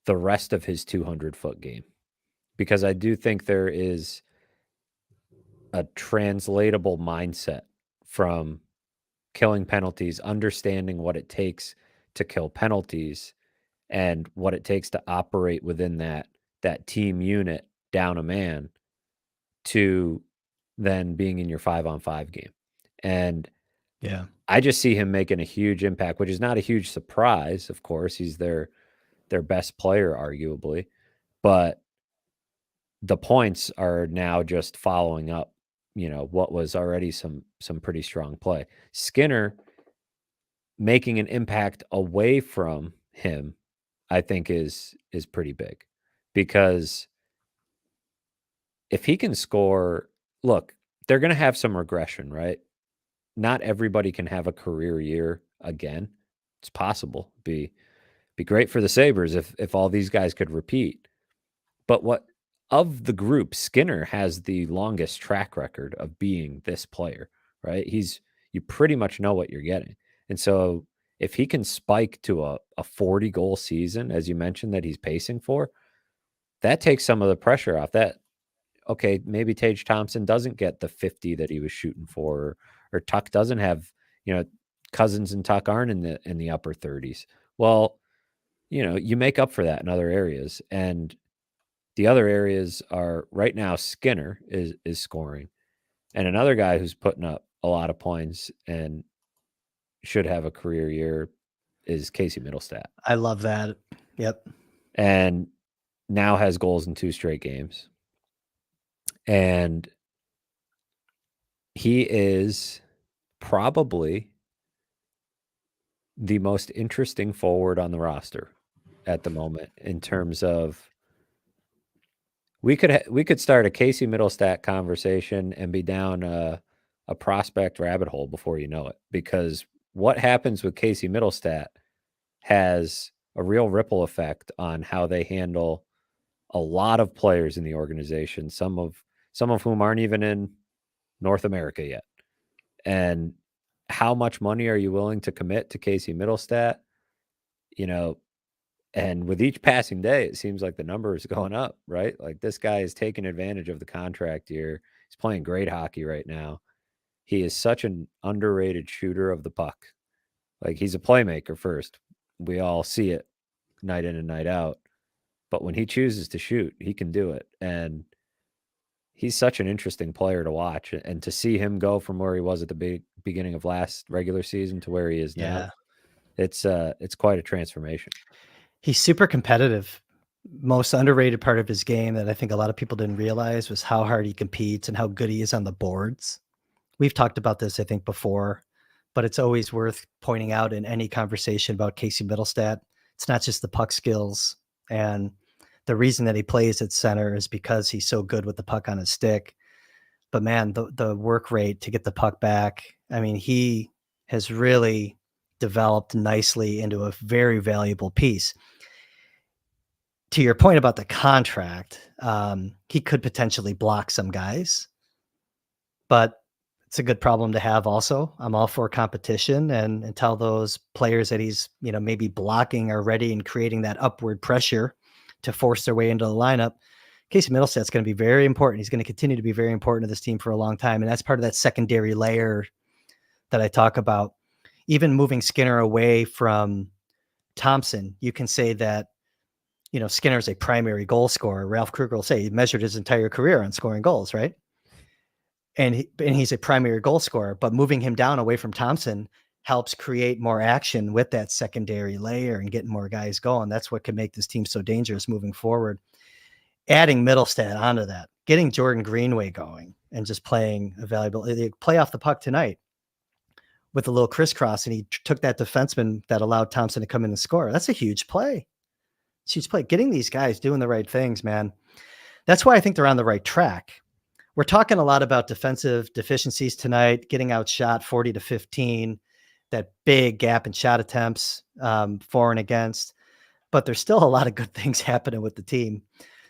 the rest of his 200-foot game. Because I do think there is a translatable mindset from killing penalties, understanding what it takes to kill penalties and what it takes to operate within that team unit down a man, to then being in your 5-on-5 game. And yeah, I just see him making a huge impact, which is not a huge surprise. Of course, he's their best player, arguably, but the points are now just following up, what was already some pretty strong play. Skinner making an impact away from him, I think is pretty big, because if he can score, look, they're going to have some regression, right? Not everybody can have a career year again. It's possible. Be great for the Sabres if all these guys could repeat. But what of the group, Skinner has the longest track record of being this player, right? You pretty much know what you're getting. And so if he can spike to a 40-goal season, as you mentioned, that he's pacing for, that takes some of the pressure off that. Okay, maybe Tage Thomson doesn't get the 50 that he was shooting for, or Tuch doesn't have, Cousins and Tuch aren't in the upper 30s. Well, you make up for that in other areas. And the other areas are right now Skinner is scoring. And another guy who's putting up a lot of points and should have a career year is Casey Mittelstadt. I love that. Yep. And now has goals in 2 straight games. And he is probably the most interesting forward on the roster at the moment in terms of we could start a Casey Mittelstadt conversation and be down a prospect rabbit hole before you know it, because what happens with Casey Mittelstadt has a real ripple effect on how they handle a lot of players in the organization, some of whom aren't even in North America yet. And how much money are you willing to commit to Casey Mittelstadt? You know, and with each passing day, it seems like the number is going up, right? Like, this guy is taking advantage of the contract year. He's playing great hockey right now. He is such an underrated shooter of the puck. Like, he's a playmaker first. We all see it night in and night out. But when he chooses to shoot, he can do it. And he's such an interesting player to watch. And to see him go from where he was at the beginning of last regular season to where he is now, it's quite a transformation. He's super competitive. Most underrated part of his game that I think a lot of people didn't realize was how hard he competes and how good he is on the boards. We've talked about this, I think, before, but it's always worth pointing out in any conversation about Casey Mittelstadt. It's not just the puck skills. And the reason that he plays at center is because he's so good with the puck on his stick. But man, the work rate to get the puck back, I mean, he has really developed nicely into a very valuable piece. To your point about the contract, he could potentially block some guys, but it's a good problem to have also. I'm all for competition and until those players that he's, maybe blocking are ready and creating that upward pressure to force their way into the lineup. Casey Mittelstadt's going to be very important. He's going to continue to be very important to this team for a long time. And that's part of that secondary layer that I talk about. Even moving Skinner away from Thomson, you can say that, Skinner's a primary goal scorer. Ralph Kruger will say he measured his entire career on scoring goals, right? And he's a primary goal scorer, but moving him down away from Thomson helps create more action with that secondary layer and getting more guys going. That's what can make this team so dangerous moving forward. Adding Mittelstadt onto that, getting Jordan Greenway going and just playing a valuable play off the puck tonight with a little crisscross. And he took that defenseman that allowed Thomson to come in and score. That's a huge play. It's a huge play. Getting these guys doing the right things, man. That's why I think they're on the right track. We're talking a lot about defensive deficiencies tonight, getting outshot 40-15, that big gap in shot attempts, for and against, but there's still a lot of good things happening with the team.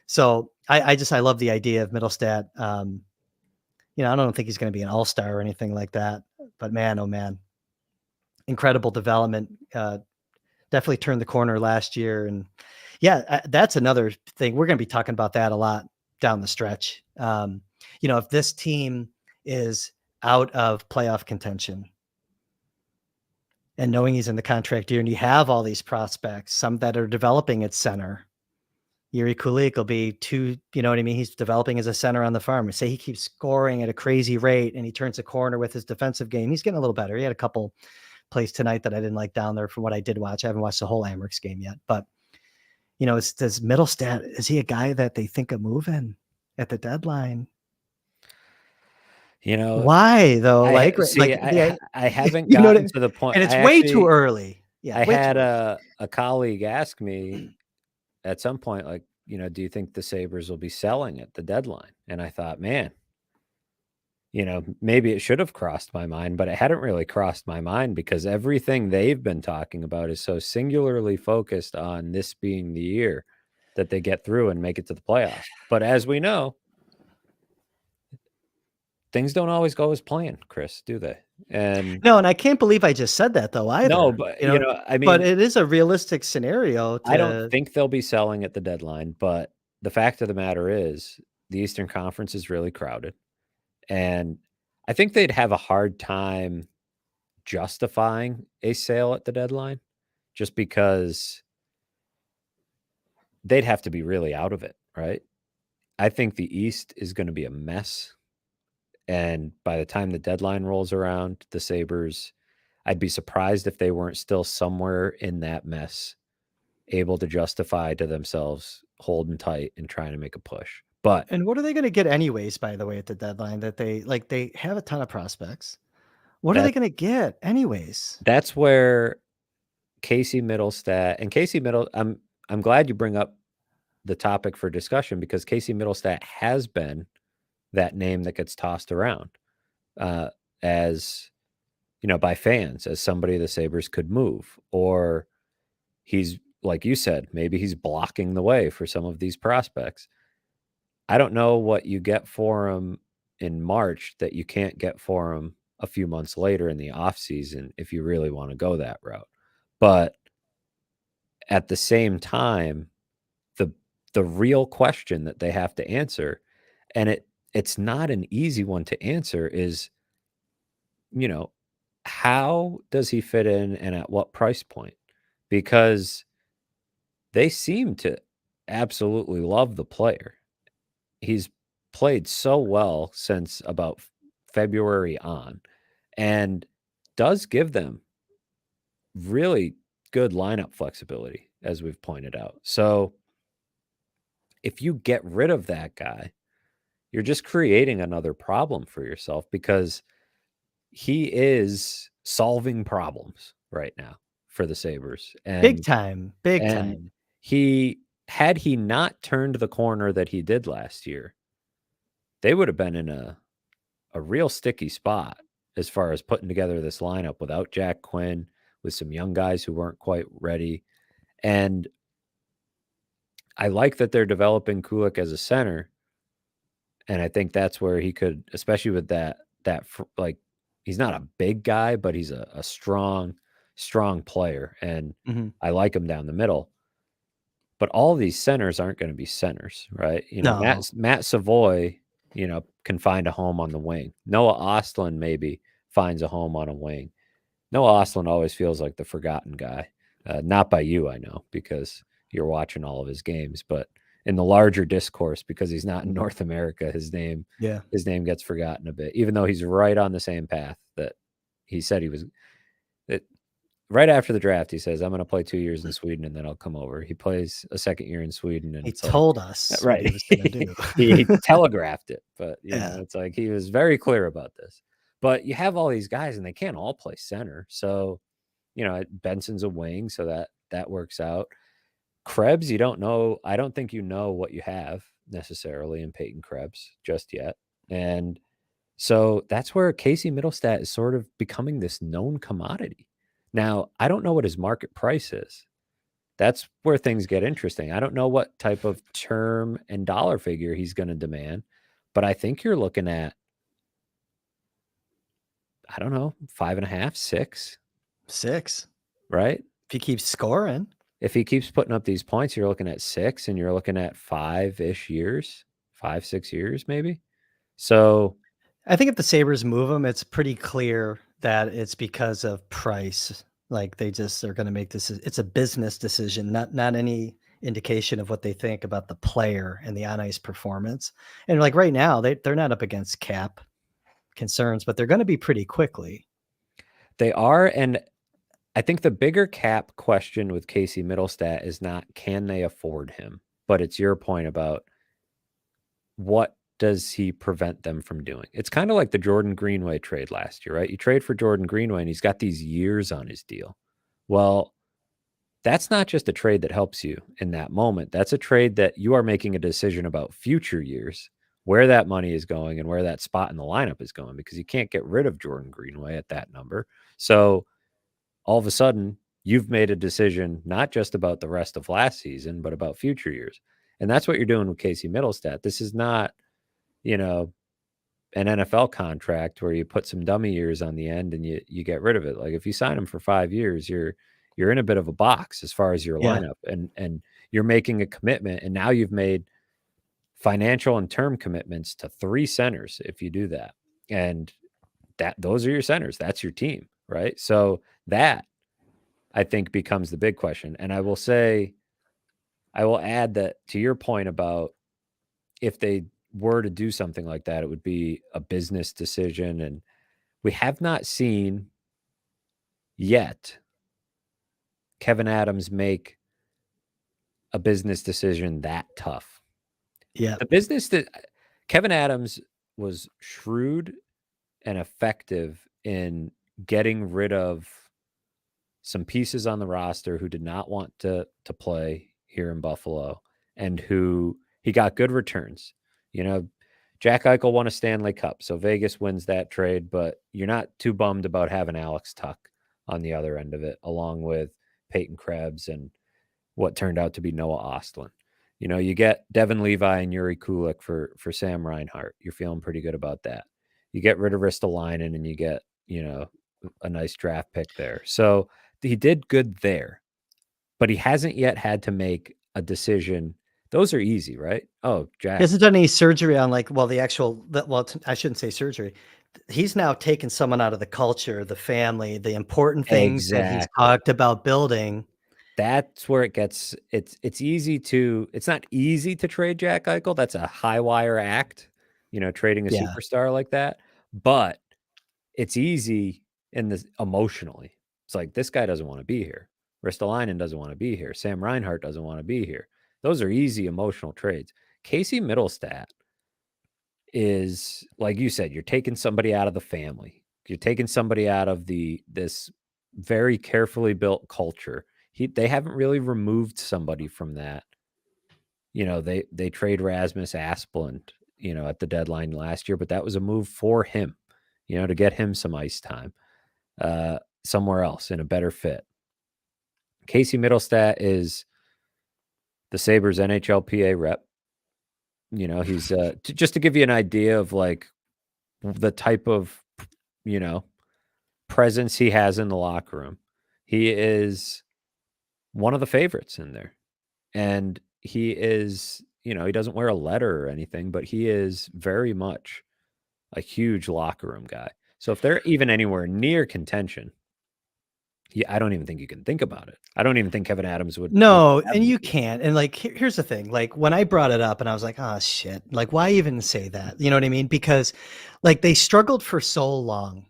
So I love the idea of Mittelstadt. I don't think he's going to be an all-star or anything like that, but man, oh man, incredible development. Definitely turned the corner last year. And yeah, that's another thing. We're going to be talking about that a lot down the stretch. If this team is out of playoff contention and knowing he's in the contract year and you have all these prospects, some that are developing at center, Yuri Kulik will be he's developing as a center on the farm. Say he keeps scoring at a crazy rate and he turns a corner with his defensive game. He's getting a little better. He had a couple plays tonight that I didn't like down there from what I did watch. I haven't watched the whole Amherst game yet, but does Mittelstadt, is he a guy that they think of moving at the deadline? Why though? I haven't gotten to the point, and it's way too early. Yeah, I had a colleague ask me at some point, like, do you think the Sabres will be selling at the deadline? And I thought, man, maybe it should have crossed my mind, but it hadn't really crossed my mind because everything they've been talking about is so singularly focused on this being the year that they get through and make it to the playoffs. But as we know, things don't always go as planned, Chris, do they? And I can't believe I just said that though either. No, but but it is a realistic scenario. I don't think they'll be selling at the deadline, but the fact of the matter is the Eastern Conference is really crowded. And I think they'd have a hard time justifying a sale at the deadline just because they'd have to be really out of it, right? I think the East is going to be a mess. And by the time the deadline rolls around, the Sabres, I'd be surprised if they weren't still somewhere in that mess, able to justify to themselves holding tight and trying to make a push. But And what are they going to get anyways, by the way, at the deadline that they have a ton of prospects. What are they that going to get anyways? that's where Casey Mittelstadt and I'm glad you bring up the topic for discussion, because Casey Mittelstadt has been that name that gets tossed around as, by fans, as somebody the Sabres could move, or he's, like you said, maybe he's blocking the way for some of these prospects. I don't know what you get for him in March that you can't get for him a few months later in the offseason if you really want to go that route. But at the same time, the real question that they have to answer, and it's not an easy one to answer, is, how does he fit in and at what price point? Because they seem to absolutely love the player. He's played so well since about February on, and does give them really good lineup flexibility, as we've pointed out. So if you get rid of that guy, you're just creating another problem for yourself, because he is solving problems right now for the Sabres. Big time, big And time. had he not turned the corner that he did last year, they would have been in a real sticky spot as far as putting together this lineup without Jack Quinn, with some young guys who weren't quite ready. And I like that they're developing Kulik as a center. And I think that's where he could, especially with that like, he's not a big guy, but he's a strong player. And Mhm. I like him down the middle. But all these centers aren't going to be centers, right? No. Matt Savoy, can find a home on the wing. Noah Ostlund maybe finds a home on a wing. Noah Ostlund always feels like the forgotten guy. Not by you, I know, because you're watching all of his games, but in the larger discourse, because he's not in North America, his name Yeah. gets forgotten a bit, even though he's right on the same path that he said he was. That right after the draft, he says, "I'm going to play 2 years in Sweden and then I'll come over." He plays a second year in Sweden, and He it's like, told us what right. he was going to do. He telegraphed it, but Yeah. it's like he was very clear about this. But you have all these guys, and they can't all play center. So, Benson's a wing, so that works out. Krebs, you don't know. I don't think you know what you have necessarily in Peyton Krebs just yet. And so that's where Casey Mittelstadt is sort of becoming this known commodity. Now, I don't know what his market price is. That's where things get interesting. I don't know what type of term and dollar figure he's going to demand, but I think you're looking at, I don't know, 5.5, 6, 6. right? If he keeps scoring. If he keeps putting up these points, you're looking at 6, and you're looking at 5-ish years, 5, 6 years, maybe. So I think if the Sabres move him, it's pretty clear that it's because of price. Like they just are going to make this. It's a business decision, not any indication of what they think about the player and the on ice performance. And like right now, they're not up against cap concerns, but they're going to be pretty quickly. they are. And I think the bigger cap question with Casey Mittelstadt is not, can they afford him? But it's your point about, what does he prevent them from doing? It's kind of like the Jordan Greenway trade last year, right? You trade for Jordan Greenway and he's got these years on his deal. Well, that's not just a trade that helps you in that moment. That's a trade that you are making a decision about future years, where that money is going and where that spot in the lineup is going, because you can't get rid of Jordan Greenway at that number. So all of a sudden, you've made a decision not just about the rest of last season, but about future years. And that's what you're doing with Casey Mittelstadt. This is not, an NFL contract where you put some dummy years on the end and you get rid of it. Like if you sign him for 5 years, you're in a bit of a box as far as your Yeah. lineup, and you're making a commitment, and now you've made financial and term commitments to 3 centers if you do that. And those are your centers. That's your team, right? So that, I think, becomes the big question. And I will add that to your point about, if they were to do something like that, it would be a business decision. And we have not seen yet Kevin Adams make a business decision that tough. Yeah. The business that Kevin Adams was shrewd and effective in getting rid of some pieces on the roster who did not want to play here in Buffalo and who he got good returns. You know, Jack Eichel won a Stanley Cup, so Vegas wins that trade, but you're not too bummed about having Alex Tuch on the other end of it, along with Peyton Krebs and what turned out to be Noah Ostlund. You know, you get Devin Levi and Yuri Kulik for Sam Reinhart. You're feeling pretty good about that. You get rid of Ristolainen and you get, you know, a nice draft pick there. So he did good there, but he hasn't yet had to make a decision. Those are easy, right? Oh, He Jack. hasn't done any surgery on like, well, I shouldn't say surgery. He's now taken someone out of the culture, the family, the important things that he's Exactly. talked about building. That's where it gets it's easy to it's not easy to trade Jack Eichel. That's a high wire act, you know, trading a Yeah. superstar like that. But it's easy in this emotionally. It's like this guy doesn't want to be here. Ristolainen doesn't want to be here. Sam Reinhart doesn't want to be here. Those are easy emotional trades. Casey Mittelstadt is, like you said, you're taking somebody out of the family. You're taking somebody out of this very carefully built culture. They haven't really removed somebody from that. You know, they trade Rasmus Asplund, you know, at the deadline last year, but that was a move for him, you know, to get him some ice time somewhere else in a better fit. Casey Mittelstadt is the Sabres NHLPA rep. You know, he's just to give you an idea of like the type of, you know, presence he has in the locker room. He is one of the favorites in there. And he is, you know, he doesn't wear a letter or anything, but he is very much a huge locker room guy. So if they're even anywhere near contention, I don't even think you can think about it. I don't even think Kevin Adams would No, have and them you do. can't. And like, here's the thing. Like when I brought it up and I was like, oh shit, like why even say that? You know what I mean? Because like they struggled for so long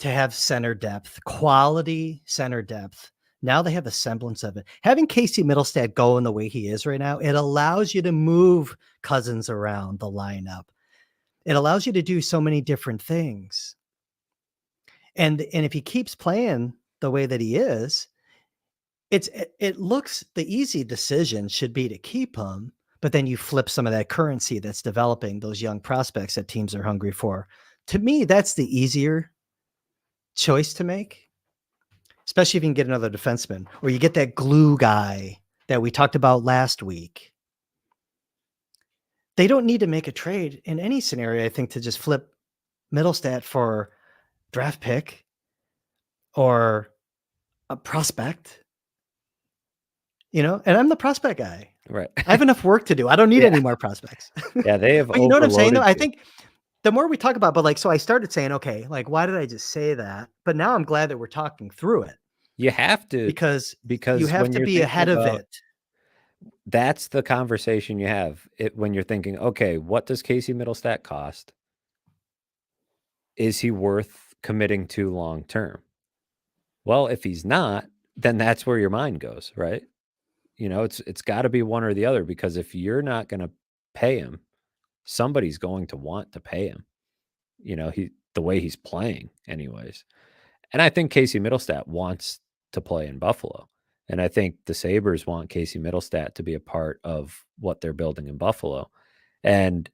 to have center depth, quality center depth. Now they have a semblance of it. Having Casey Mittelstadt going the way he is right now, it allows you to move Cousins around the lineup. It allows you to do so many different things. And if he keeps playing the way that he is, it looks the easy decision should be to keep him, but then you flip some of that currency that's developing those young prospects that teams are hungry for. To me, that's the easier choice to make, especially if you can get another defenseman or you get that glue guy that we talked about last week. They don't need to make a trade in any scenario, I think, to just flip Mittelstadt for draft pick or a prospect, you know, and I'm the prospect guy. Right. I have enough work to do. I don't need Yeah. any more prospects. Yeah, they have But you know what I'm saying, though? overloaded I you. think the more we talk about, but like, so I started saying, okay, like, why did I just say that? But now I'm glad that we're talking through it You have to, because you because have when to you're be thinking ahead of about it. that's the conversation you have when you're thinking, okay, what does Casey Mittelstadt cost? Is he worth committing to long term? Well, if he's not, then that's where your mind goes, right? You know, it's got to be one or the other because if you're not going to pay him, somebody's going to want to pay him. You know, the way he's playing anyways. And I think Casey Mittelstadt wants to play in Buffalo. And I think the Sabres want Casey Mittelstadt to be a part of what they're building in Buffalo. And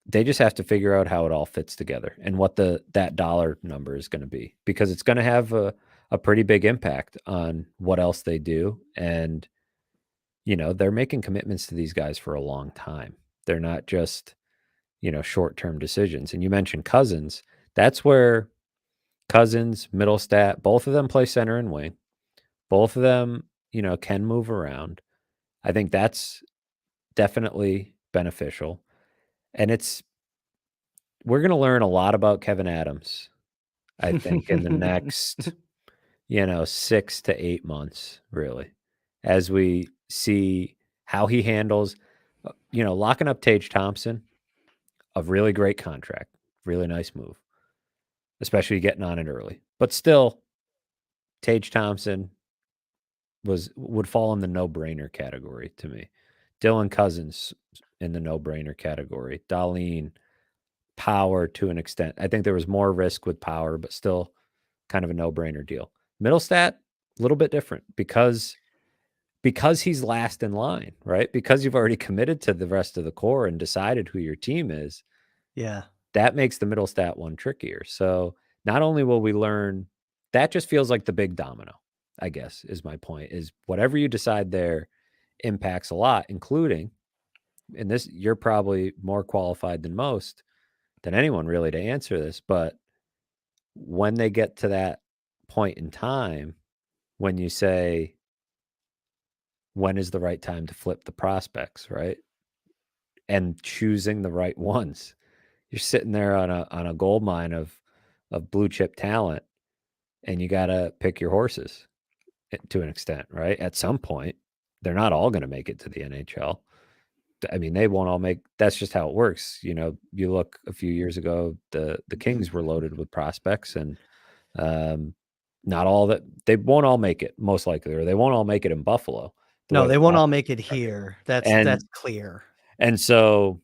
they just have to figure out how it all fits together and what that dollar number is going to be because it's going to have a pretty big impact on what else they do. And, you know, they're making commitments to these guys for a long time. They're not just, you know, short-term decisions. And you mentioned Cousins. That's where Cousins, Mittelstadt, both of them play center and wing. Both of them, you know, can move around. I think that's definitely beneficial. And we're going to learn a lot about Kevin Adams, I think, in the next, you know, 6 to 8 months, really, as we see how he handles, you know, locking up Tage Thompson, a really great contract, really nice move, especially getting on it early. But still, Tage Thompson would fall in the no-brainer category to me. Dylan Cousins in the no-brainer category. Dahlin, Power to an extent. I think there was more risk with Power, but still kind of a no-brainer deal. Mittelstadt, a little bit different because he's last in line, right? Because you've already committed to the rest of the core and decided who your team is. Yeah. That makes the Mittelstadt one trickier. So not only will we learn, that just feels like the big domino, I guess, is my point, is whatever you decide there impacts a lot, including, and this, you're probably more qualified than anyone really to answer this, but when they get to that point in time, when you say, when is the right time to flip the prospects, right? And choosing the right ones. You're sitting there on a gold mine of blue chip talent, and you got to pick your horses to an extent, right? At some point, they're not all going to make it to the NHL. I mean, they won't all make. That's just how it works. You know, you look a few years ago, the Kings were loaded with prospects, and not all that they won't all make it, most likely, or they won't all make it in Buffalo. No, they won't all make it here. That's clear. And so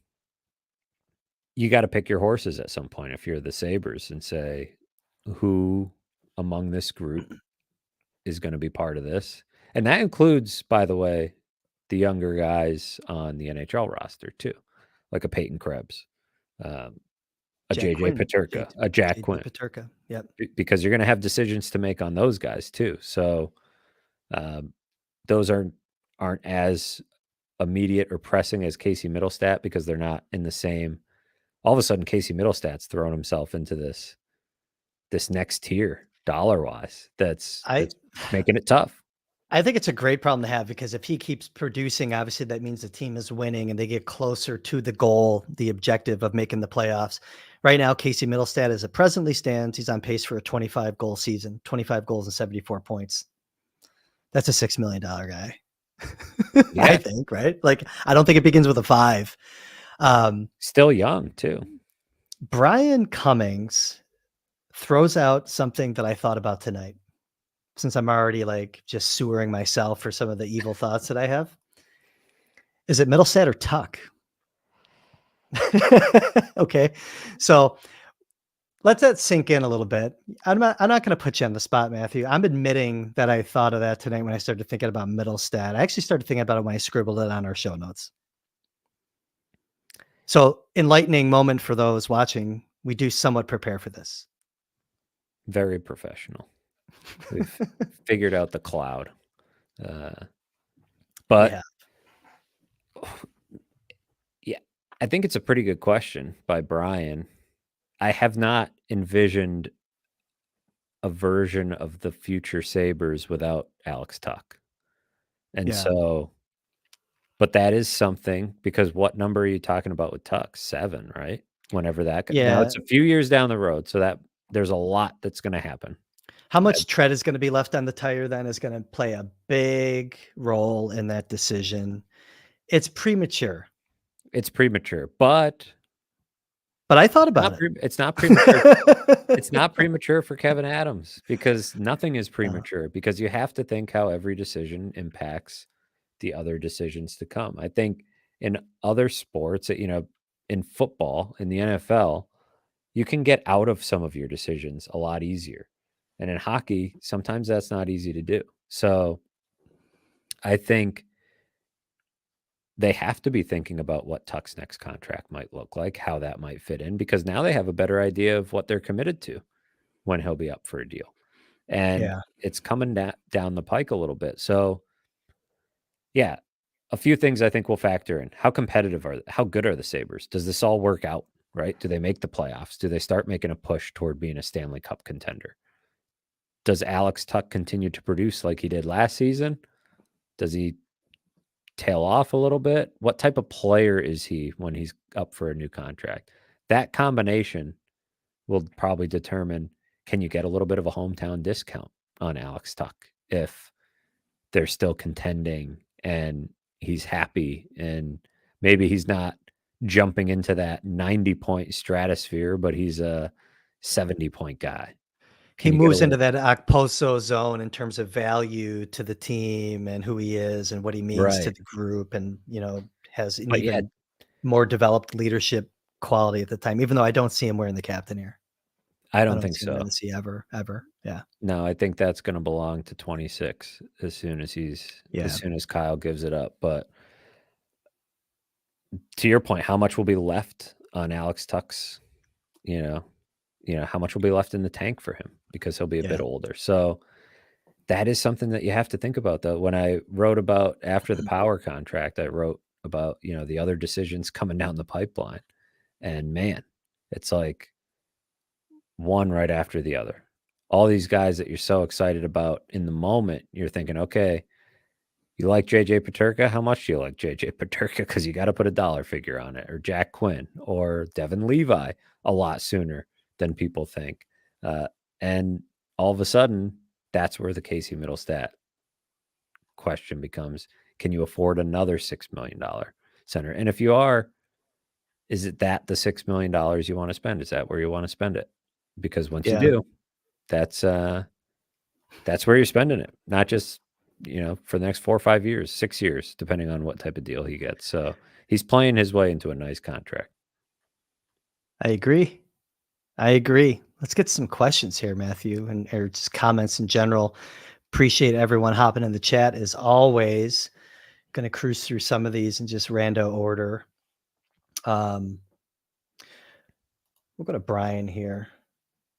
you got to pick your horses at some point if you're the Sabres and say, who among this group is going to be part of this? And that includes, by the way, the younger guys on the NHL roster too, like a Peyton Krebs, a JJ Peterka, a Jack Quinn. Peterka. Yep. Because you're going to have decisions to make on those guys too. So those aren't as immediate or pressing as Casey Mittelstadt because they're not in the same. All of a sudden, Casey Mittelstadt's thrown himself into this next tier dollar-wise. That's making it tough. I think it's a great problem to have because if he keeps producing, obviously that means the team is winning and they get closer to the goal, the objective of making the playoffs. Right now, Casey Mittelstadt, as it presently stands, he's on pace for a 25-goal season, 25 goals and 74 points. That's a $6 million guy. Yeah. I think, right? Like, I don't think it begins with a 5. Still young too. Brian Cummings throws out something that I thought about tonight, since I'm already like just sewering myself for some of the evil thoughts that I have. Is it Mittelstadt or Tuch? Okay. So let that sink in a little bit. I'm not going to put you on the spot, Matthew. I'm admitting that I thought of that tonight when I started thinking about Mittelstadt. I actually started thinking about it when I scribbled it on our show notes. So enlightening moment for those watching. We do somewhat prepare for this. Very professional. We've figured out the cloud. But yeah, I think it's a pretty good question by Brian. I have not envisioned a version of the future Sabres without Alex Tuch. And so, but that is something, because what number are you talking about with Tuch? 7, right? Whenever that, now it's a few years down the road. So that there's a lot that's going to happen. How much tread is going to be left on the tire then is going to play a big role in that decision. It's premature. But I thought about it. It's not premature. It's not premature for Kevin Adams, because nothing is premature, because you have to think how every decision impacts the other decisions to come. I think in other sports, you know, in football, in the NFL, you can get out of some of your decisions a lot easier. And in hockey, sometimes that's not easy to do. So I think they have to be thinking about what Tuch's next contract might look like, how that might fit in, because now they have a better idea of what they're committed to when he'll be up for a deal. And it's coming down the pike a little bit. So yeah, a few things I think will factor in. How competitive how good are the Sabres? Does this all work out, right? Do they make the playoffs? Do they start making a push toward being a Stanley Cup contender? Does Alex Tuch continue to produce like he did last season? Does he tail off a little bit? What type of player is he when he's up for a new contract? That combination will probably determine, can you get a little bit of a hometown discount on Alex Tuch if they're still contending and he's happy, and maybe he's not jumping into that 90-point stratosphere, but he's a 70-point guy. He Can you get moves away? into that Okposo zone in terms of value to the team and who he is and what he means to Right. the group and, has an But yeah, even more developed leadership quality at the time, even though I don't see him wearing the captain here. I I don't don't think see him wearing so. the C ever. Yeah. No, I think that's gonna belong to 26 as Yeah. soon as Kyle gives it up, but to your point, how much will be left on Alex Tuch's, you know how much will be left in the tank for him because he'll be a bit Yeah. older. So that is something that you have to think about, though. When I wrote about after the Power contract, I wrote about, the other decisions coming down the pipeline, and man, it's like one right after the other. All these guys that you're so excited about in the moment, you're thinking, okay, you like JJ Peterka? How much do you like JJ Peterka? Because you got to put a dollar figure on it, or Jack Quinn, or Devin Levi a lot sooner than people think. And all of a sudden, that's where the Casey Mittelstadt question becomes, can you afford another $6 million center? And if you are, is it that the $6 million you want to spend? Is that where you want to spend it? Because once you Yeah. do, that's where you're spending it, not just for the next 4 or 5 years, 6 years, depending on what type of deal he gets. So he's playing his way into a nice contract. I agree. Let's get some questions here, Matthew, or just comments in general. Appreciate everyone hopping in the chat as always. Going to cruise through some of these in just rando order. We'll go to Brian here.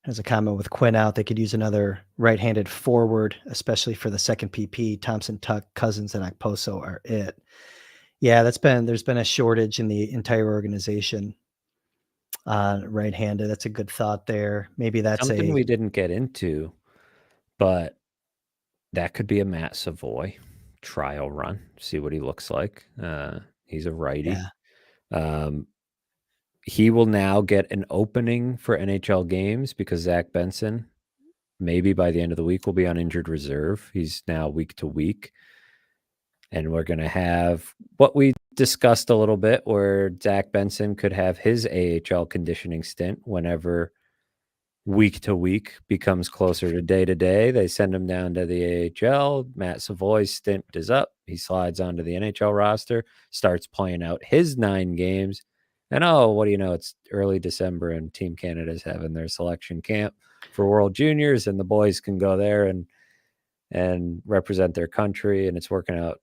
Has a comment with Quinn out. They could use another right-handed forward, especially for the second PP. Thomson, Tuch, Cousins, and Okposo are it. Yeah, there's been a shortage in the entire organization right-handed. That's a good thought there. Maybe that's Something we didn't get into, but that could be a Matt Savoy trial run. See what he looks like. He's a righty. Yeah. He will now get an opening for NHL games because Zach Benson, maybe by the end of the week, will be on injured reserve. He's now week to week. And we're going to have what we discussed a little bit, where Zach Benson could have his AHL conditioning stint whenever week to week becomes closer to day. They send him down to the AHL. Matt Savoy's stint is up. He slides onto the NHL roster, starts playing out his 9 games. And what do you know? It's early December and Team Canada's having their selection camp for World Juniors, and the boys can go there and represent their country, and it's working out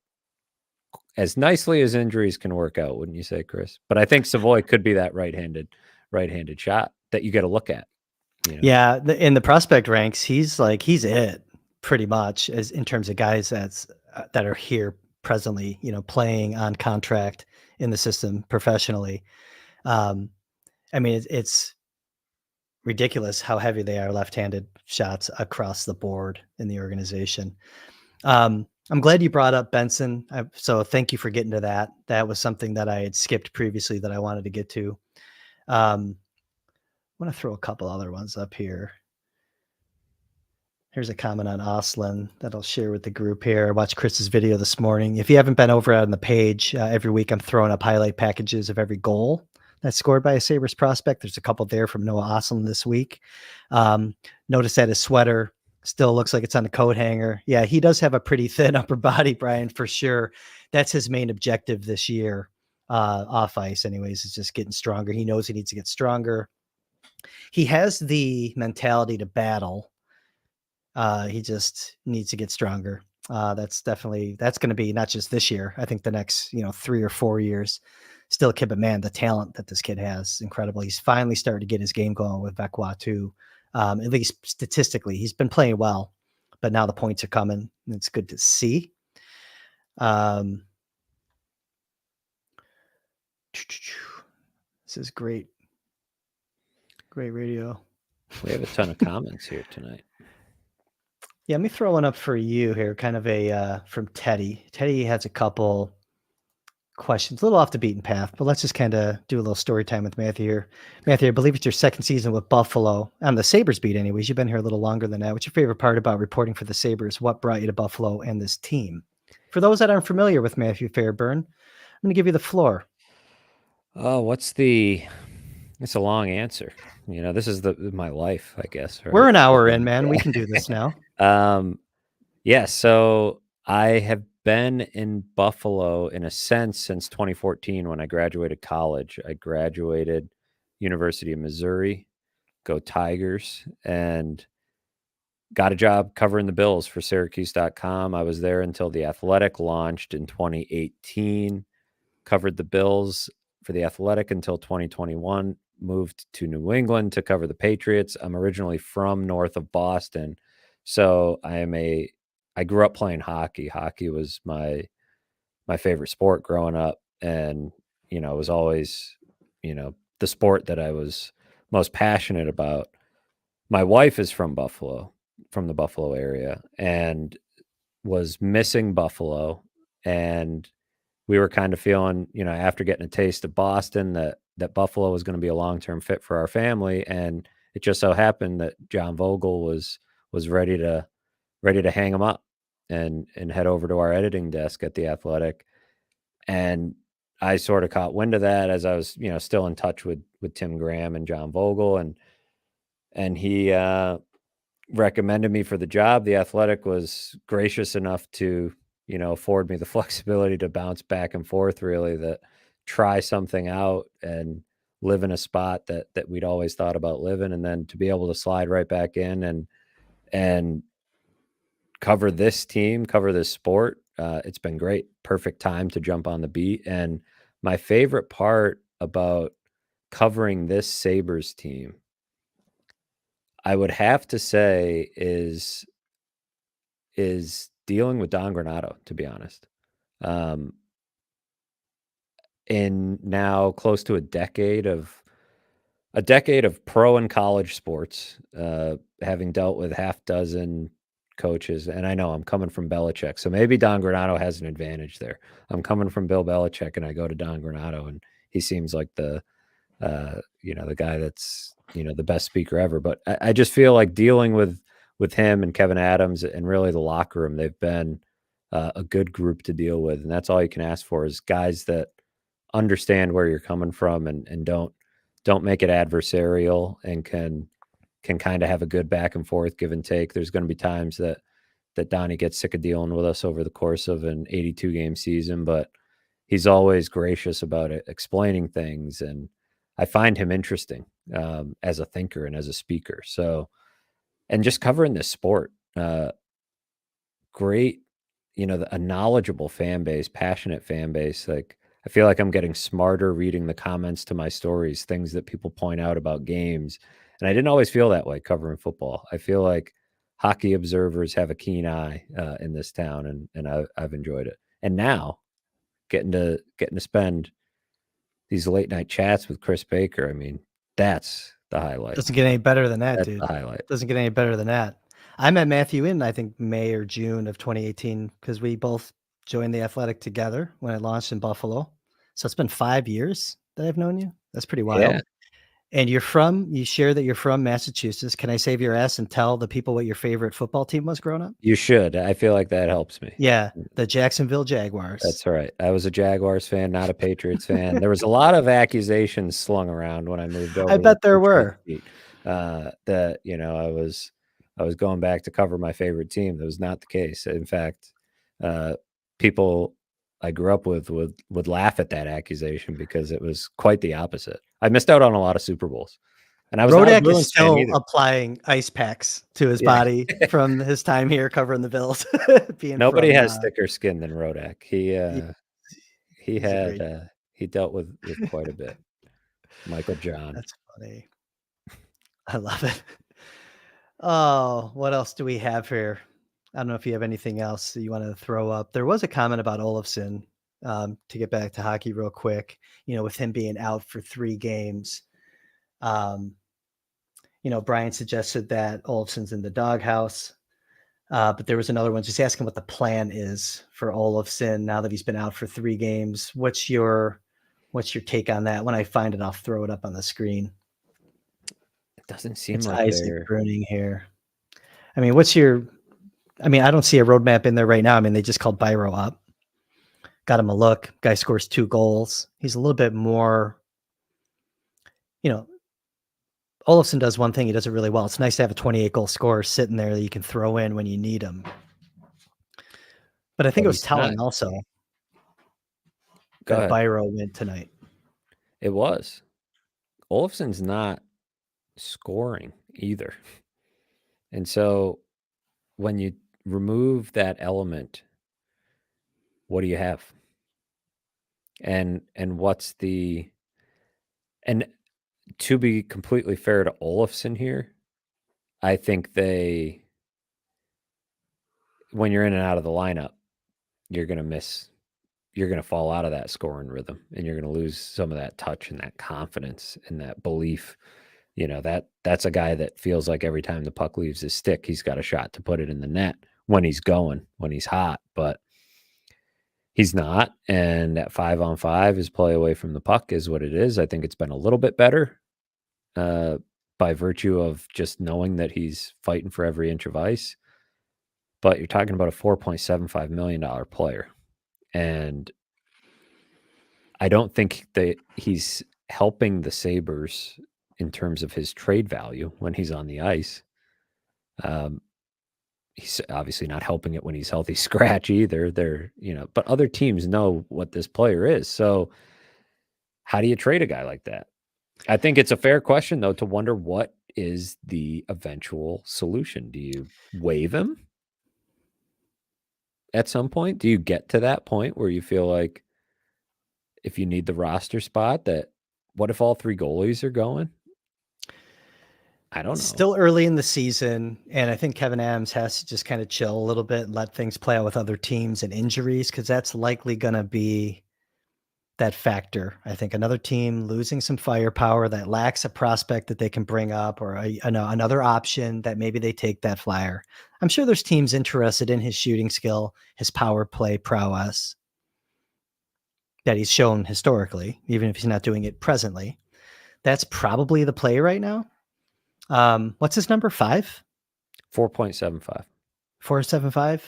as nicely as injuries can work out, wouldn't you say, Chris? But I think Savoy could be that right-handed shot that you got to look at. Yeah, in the prospect ranks, he's it pretty much as in terms of guys that are here presently, playing on contract in the system professionally. I mean, it's ridiculous how heavy they are left-handed shots across the board in the organization. I'm glad you brought up Benson. So thank you for getting to that. That was something that I had skipped previously that I wanted to get to. I want to throw a couple other ones up here. Here's a comment on Oslin that I'll share with the group here. I watched Chris's video this morning. If you haven't been over on the page, every week I'm throwing up highlight packages of every goal that's scored by a Sabres prospect. There's a couple there from Noah Oslin this week. Notice that his sweater still looks like it's on the coat hanger. Yeah, he does have a pretty thin upper body, Brian, for sure. That's his main objective this year, off ice anyways, is just getting stronger. He knows he needs to get stronger. He has the mentality to battle. He just needs to get stronger. That's going to be not just this year. I think the next, 3 or 4 years still kid, but man, the talent that this kid has is incredible. He's finally started to get his game going with Vekwa too. At least statistically, he's been playing well, but now the points are coming. And it's good to see. This is great. Great radio. We have a ton of comments here tonight. Yeah, let me throw one up for you here, kind of a from Teddy. Teddy has a couple questions, a little off the beaten path, but let's just kind of do a little story time with Matthew here. Matthew, I believe it's your second season with Buffalo on the Sabres beat anyways. You've been here a little longer than that. What's your favorite part about reporting for the Sabres? What brought you to Buffalo and this team? For those that aren't familiar with Matthew Fairburn, I'm going to give you the floor. Oh, what's the It's a long answer. This is my life, I guess. Right? We're an hour in, man. We can do this now. Yeah. So I have been in Buffalo in a sense since 2014 when I graduated college. I graduated University of Missouri, go Tigers, and got a job covering the Bills for Syracuse.com. I was there until The Athletic launched in 2018, covered the Bills for The Athletic until 2021, moved to New England to cover the Patriots. I'm originally from north of Boston, so I grew up playing hockey. Hockey was my favorite sport growing up, and it was always, the sport that I was most passionate about. My wife is from Buffalo, from the Buffalo area, and was missing Buffalo, and we were kind of feeling, after getting a taste of Boston, that Buffalo was going to be a long-term fit for our family. And it just so happened that John Vogel was ready to hang him up and head over to our editing desk at The Athletic. And I sort of caught wind of that as I was, still in touch with Tim Graham and John Vogel, and he recommended me for the job. The Athletic was gracious enough to, afford me the flexibility to bounce back and forth, really, that try something out and live in a spot that we'd always thought about living, and then to be able to slide right back in and cover this team, cover this sport. It's been great. Perfect time to jump on the beat. And my favorite part about covering this Sabres team, I would have to say, is dealing with Don Granato, to be honest. In now close to a decade of pro and college sports, having dealt with half dozen coaches, and I know I'm coming from Belichick, so maybe Don Granato has an advantage there. I'm coming from Bill Belichick, and I go to Don Granato, and he seems like the guy that's, the best speaker ever. But I just feel like dealing with him and Kevin Adams and really the locker room, they've been a good group to deal with. And that's all you can ask for, is guys that understand where you're coming from and don't make it adversarial, and can kind of have a good back and forth, give and take. There's going to be times that Donnie gets sick of dealing with us over the course of an 82 game season, but he's always gracious about it, explaining things. And I find him interesting as a thinker and as a speaker. So, and just covering this sport, great, a knowledgeable fan base, passionate fan base. Like, I feel like I'm getting smarter reading the comments to my stories, things that people point out about games. And I didn't always feel that way covering football. I feel like hockey observers have a keen eye in this town, and I've enjoyed it. And now getting to spend these late night chats with Chris Baker, I mean, that's the highlight. Doesn't get any better than that, That's dude. the highlight. Doesn't get any better than that. I met Matthew in, I think, May or June of 2018, because we both joined The Athletic together when it launched in Buffalo. So it's been 5 years that I've known you. That's pretty wild. Yeah. And you share that you're from Massachusetts. Can I save your ass and tell the people what your favorite football team was growing up? You should. I feel like that helps me. Yeah, the Jacksonville Jaguars. That's right. I was a Jaguars fan, not a Patriots fan. There was a lot of accusations slung around when I moved over. I bet there were. That I was going back to cover my favorite team. That was not the case. In fact, people I grew up with would laugh at that accusation because it was quite the opposite. I missed out on a lot of Super Bowls, and I was not a Rodak Bruins is still fan either. applying ice packs to his body from his time here covering the Bills. Nobody has thicker skin than Rodak. He dealt with quite a bit. Michael John. That's funny. I love it. Oh, what else do we have here? I don't know if you have anything else that you want to throw up. There was a comment about Olofsson, to get back to hockey real quick, with him being out for 3 games. Brian suggested that Olofsson's in the doghouse. But there was another one just asking what the plan is for Olofsson now that he's been out for 3 games. What's your take on that? When I find it, I'll throw it up on the screen. It doesn't seem it's like Isaac Bruning here. I mean, I don't see a roadmap in there right now. I mean, they just called Biro up, got him a look. Guy scores 2 goals. He's a little bit more, you know, Olofsson does one thing he does it really well. It's nice to have a 28-goal scorer sitting there that you can throw in when you need him. But I think But it was he's not. telling also Go that ahead. Biro went tonight. It was. Olofsson's not scoring either. And so when you remove that element, what do you have? And what's the and to be completely fair to Olofsson here, I think when you're in and out of the lineup, you're going to fall out of that scoring rhythm, and you're going to lose some of that touch and that confidence and that belief. That's a guy that feels like every time the puck leaves his stick, he's got a shot to put it in the net when he's going, when he's hot, but he's not. And at 5-on-5, his play away from the puck is what it is. I think it's been a little bit better by virtue of just knowing that he's fighting for every inch of ice. But you're talking about a $4.75 million player. And I don't think that he's helping the Sabres in terms of his trade value when he's on the ice. He's obviously not helping it when he's healthy scratch either. But other teams know what this player is. So how do you trade a guy like that? I think it's a fair question, though, to wonder what is the eventual solution. Do you waive him at some point? Do you get to that point where you feel like if you need the roster spot, that what if all three goalies are going? I don't know. Still early in the season, and I think Kevin Adams has to just kind of chill a little bit and let things play out with other teams and injuries, because that's likely going to be that factor. I think another team losing some firepower that lacks a prospect that they can bring up, or another option that maybe they take that flyer. I'm sure there's teams interested in his shooting skill, his power play prowess that he's shown historically, even if he's not doing it presently. That's probably the play right now. What's his number? 5? 4.75. 4.75.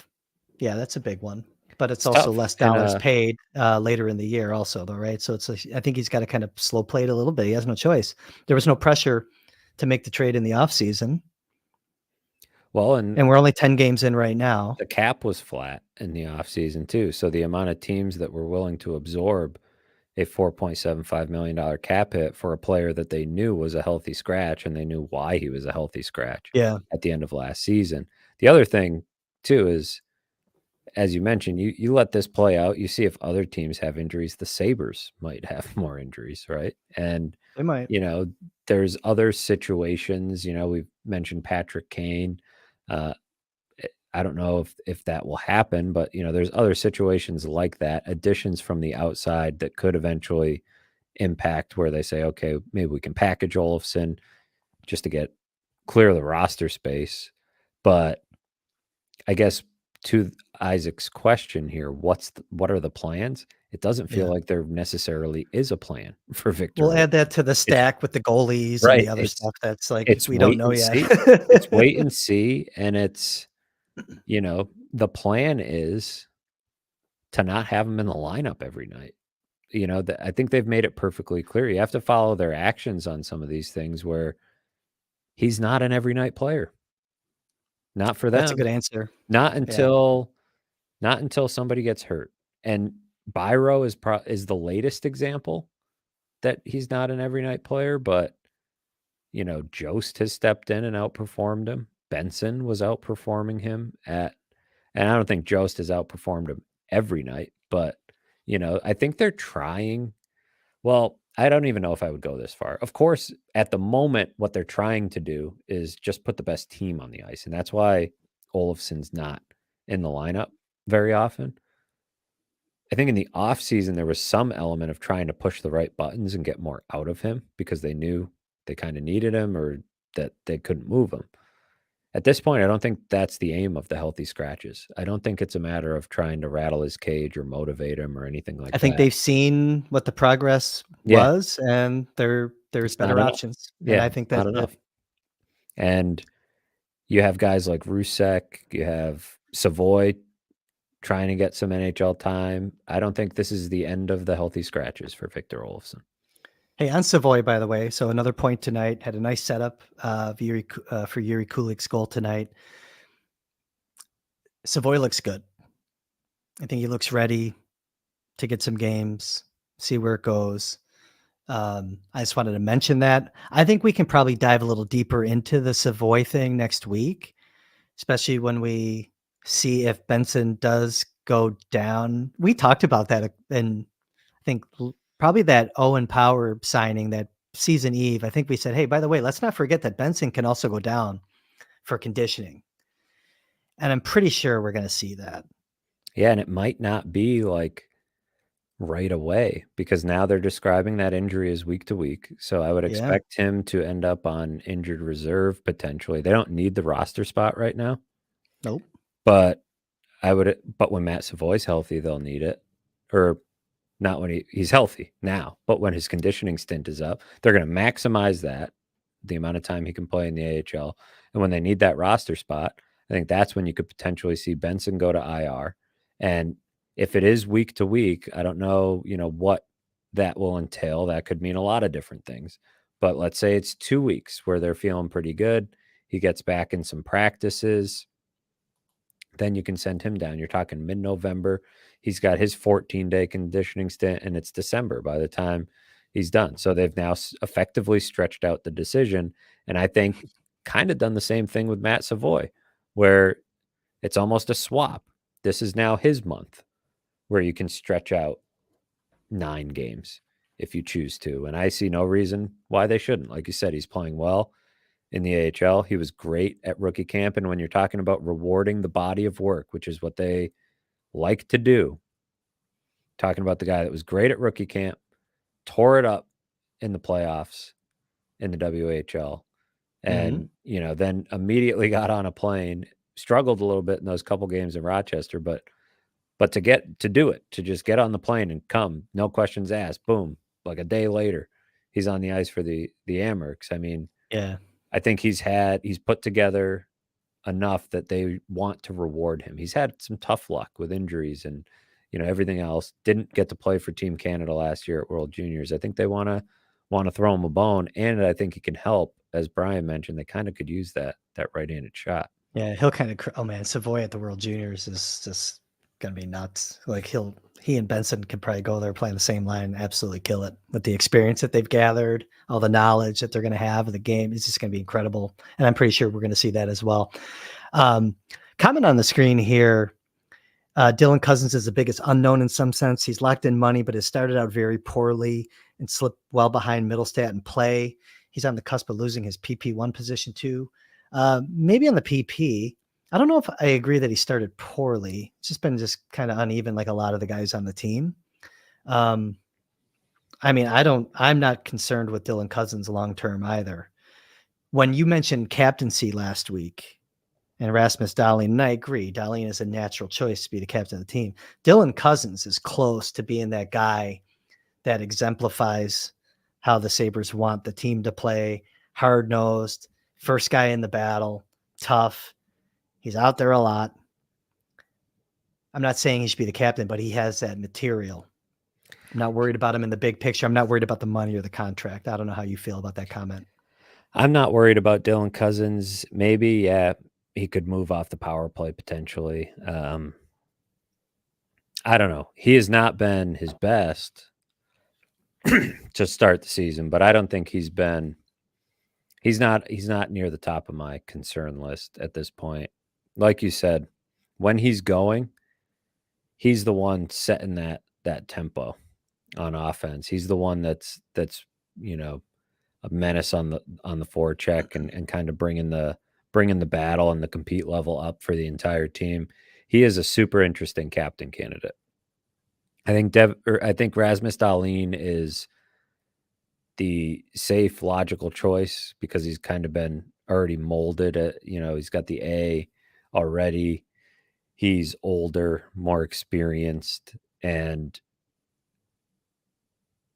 Yeah, that's a big one. But it's also tough. less And, dollars paid later in the year also, though, right? So I think he's got to kind of slow play it a little bit. He has no choice. There was no pressure to make the trade in the offseason. Well, and we're only 10 games in right now. The cap was flat in the offseason too. So the amount of teams that were willing to absorb a $4.75 million cap hit for a player that they knew was a healthy scratch, and they knew why he was a healthy scratch at the end of last season. The other thing too is, as you mentioned, you let this play out. You see if other teams have injuries. The Sabres might have more injuries, right? And they might. There's other situations. We've mentioned Patrick Kane. I don't know if that will happen, but there's other situations like that, additions from the outside that could eventually impact where they say, okay, maybe we can package Olofsson just to get clear the roster space. But I guess to Isaac's question here, what are the plans? It doesn't feel like there necessarily is a plan for Victor. We'll add that to the stack with the goalies and the other stuff that's like we don't know yet. It's wait and see, and it's the plan is to not have him in the lineup every night. I think they've made it perfectly clear. You have to follow their actions on some of these things where he's not an every night player. Not for them. That's a good answer. Not until somebody gets hurt. And Biro is the latest example that he's not an every night player, but Jost has stepped in and outperformed him. Benson was outperforming him and I don't think Jost has outperformed him every night, but I think they're trying. Well, I don't even know if I would go this far. Of course, at the moment, what they're trying to do is just put the best team on the ice. And that's why Olofsson's not in the lineup very often. I think in the offseason, there was some element of trying to push the right buttons and get more out of him because they knew they kind of needed him or that they couldn't move him. At this point, I don't think that's the aim of the healthy scratches. I don't think it's a matter of trying to rattle his cage or motivate him or anything like that. I think they've seen what the progress was, and there's better options. Yeah, and I think that's not enough. And you have guys like Rusek, you have Savoy trying to get some NHL time. I don't think this is the end of the healthy scratches for Victor Olofsson. Hey, on Savoy, by the way, so another point tonight. Had a nice setup for Yuri Kulik's goal tonight. Savoy looks good. I think he looks ready to get some games, see where it goes. I just wanted to mention that. I think we can probably dive a little deeper into the Savoy thing next week, especially when we see if Benson does go down. We talked about that in, I think, probably that Owen Power signing, that season eve. I think we said, hey, by the way, let's not forget that Benson can also go down for conditioning. And I'm pretty sure we're going to see that. Yeah, and it might not be like right away because now they're describing that injury as week to week. So I would Yeah. expect him to end up on injured reserve potentially. They don't need the roster spot right now, Nope. but but when Matt Savoy's healthy, they'll need it. Or not when he's healthy now, but when his conditioning stint is up, they're going to maximize that, the amount of time he can play in the AHL. And when they need that roster spot, I think that's when you could potentially see Benson go to IR. And if it is week to week, I don't know, what that will entail. That could mean a lot of different things. But let's say it's 2 weeks where they're feeling pretty good. He gets back in some practices. Then you can send him down. You're talking mid-November. He's got his 14-day conditioning stint, and it's December by the time he's done. So they've now effectively stretched out the decision, and I think kind of done the same thing with Matt Savoy, where it's almost a swap. This is now his month where you can stretch out 9 games if you choose to, and I see no reason why they shouldn't. Like you said, he's playing well in the AHL. He was great at rookie camp. And when you're talking about rewarding the body of work, which is what they like to do, talking about the guy that was great at rookie camp, tore it up in the playoffs in the WHL, and, then immediately got on a plane, struggled a little bit in those couple games in Rochester, but to just get on the plane and come, no questions asked, boom, like a day later, he's on the ice for the Amherst. I mean, Yeah. I think he's put together enough that they want to reward him. He's had some tough luck with injuries and, everything else. Didn't get to play for Team Canada last year at World Juniors. I think they want to throw him a bone, and I think he can help. As Brian mentioned, they kind of could use that right-handed shot. Yeah, he'll kind of. Oh man, Savoy at the World Juniors is just gonna be nuts. Like he and Benson could probably go there playing the same line, and absolutely kill it with the experience that they've gathered, all the knowledge that they're gonna have of the game. It's just gonna be incredible, and I'm pretty sure we're gonna see that as well. Comment on the screen here. Dylan Cousins is the biggest unknown in some sense. He's locked in money, but has started out very poorly and slipped well behind Mittelstadt in play. He's on the cusp of losing his PP1 position too. Maybe on the PP. I don't know if I agree that he started poorly. It's just been kind of uneven, like a lot of the guys on the team. I mean, I'm not concerned with Dylan Cousins long-term either. When you mentioned captaincy last week, and Rasmus Dahlin, and I agree, Dahlin is a natural choice to be the captain of the team. Dylan Cousins is close to being that guy that exemplifies how the Sabres want the team to play. Hard-nosed, first guy in the battle, tough. He's out there a lot. I'm not saying he should be the captain, but he has that material. I'm not worried about him in the big picture. I'm not worried about the money or the contract. I don't know how you feel about that comment. I'm not worried about Dylan Cousins. Maybe, yeah, he could move off the power play potentially. I don't know. He has not been his best to start the season, but I don't think he's not near the top of my concern list at this point. Like you said, when he's going, he's the one setting that tempo on offense. He's the one that's a menace on the forecheck and kind of bringing the battle and the compete level up for the entire team. He is a super interesting captain candidate. I think Rasmus Dahlin is the safe, logical choice because he's kind of been already molded. He's got the A already. He's older, more experienced, and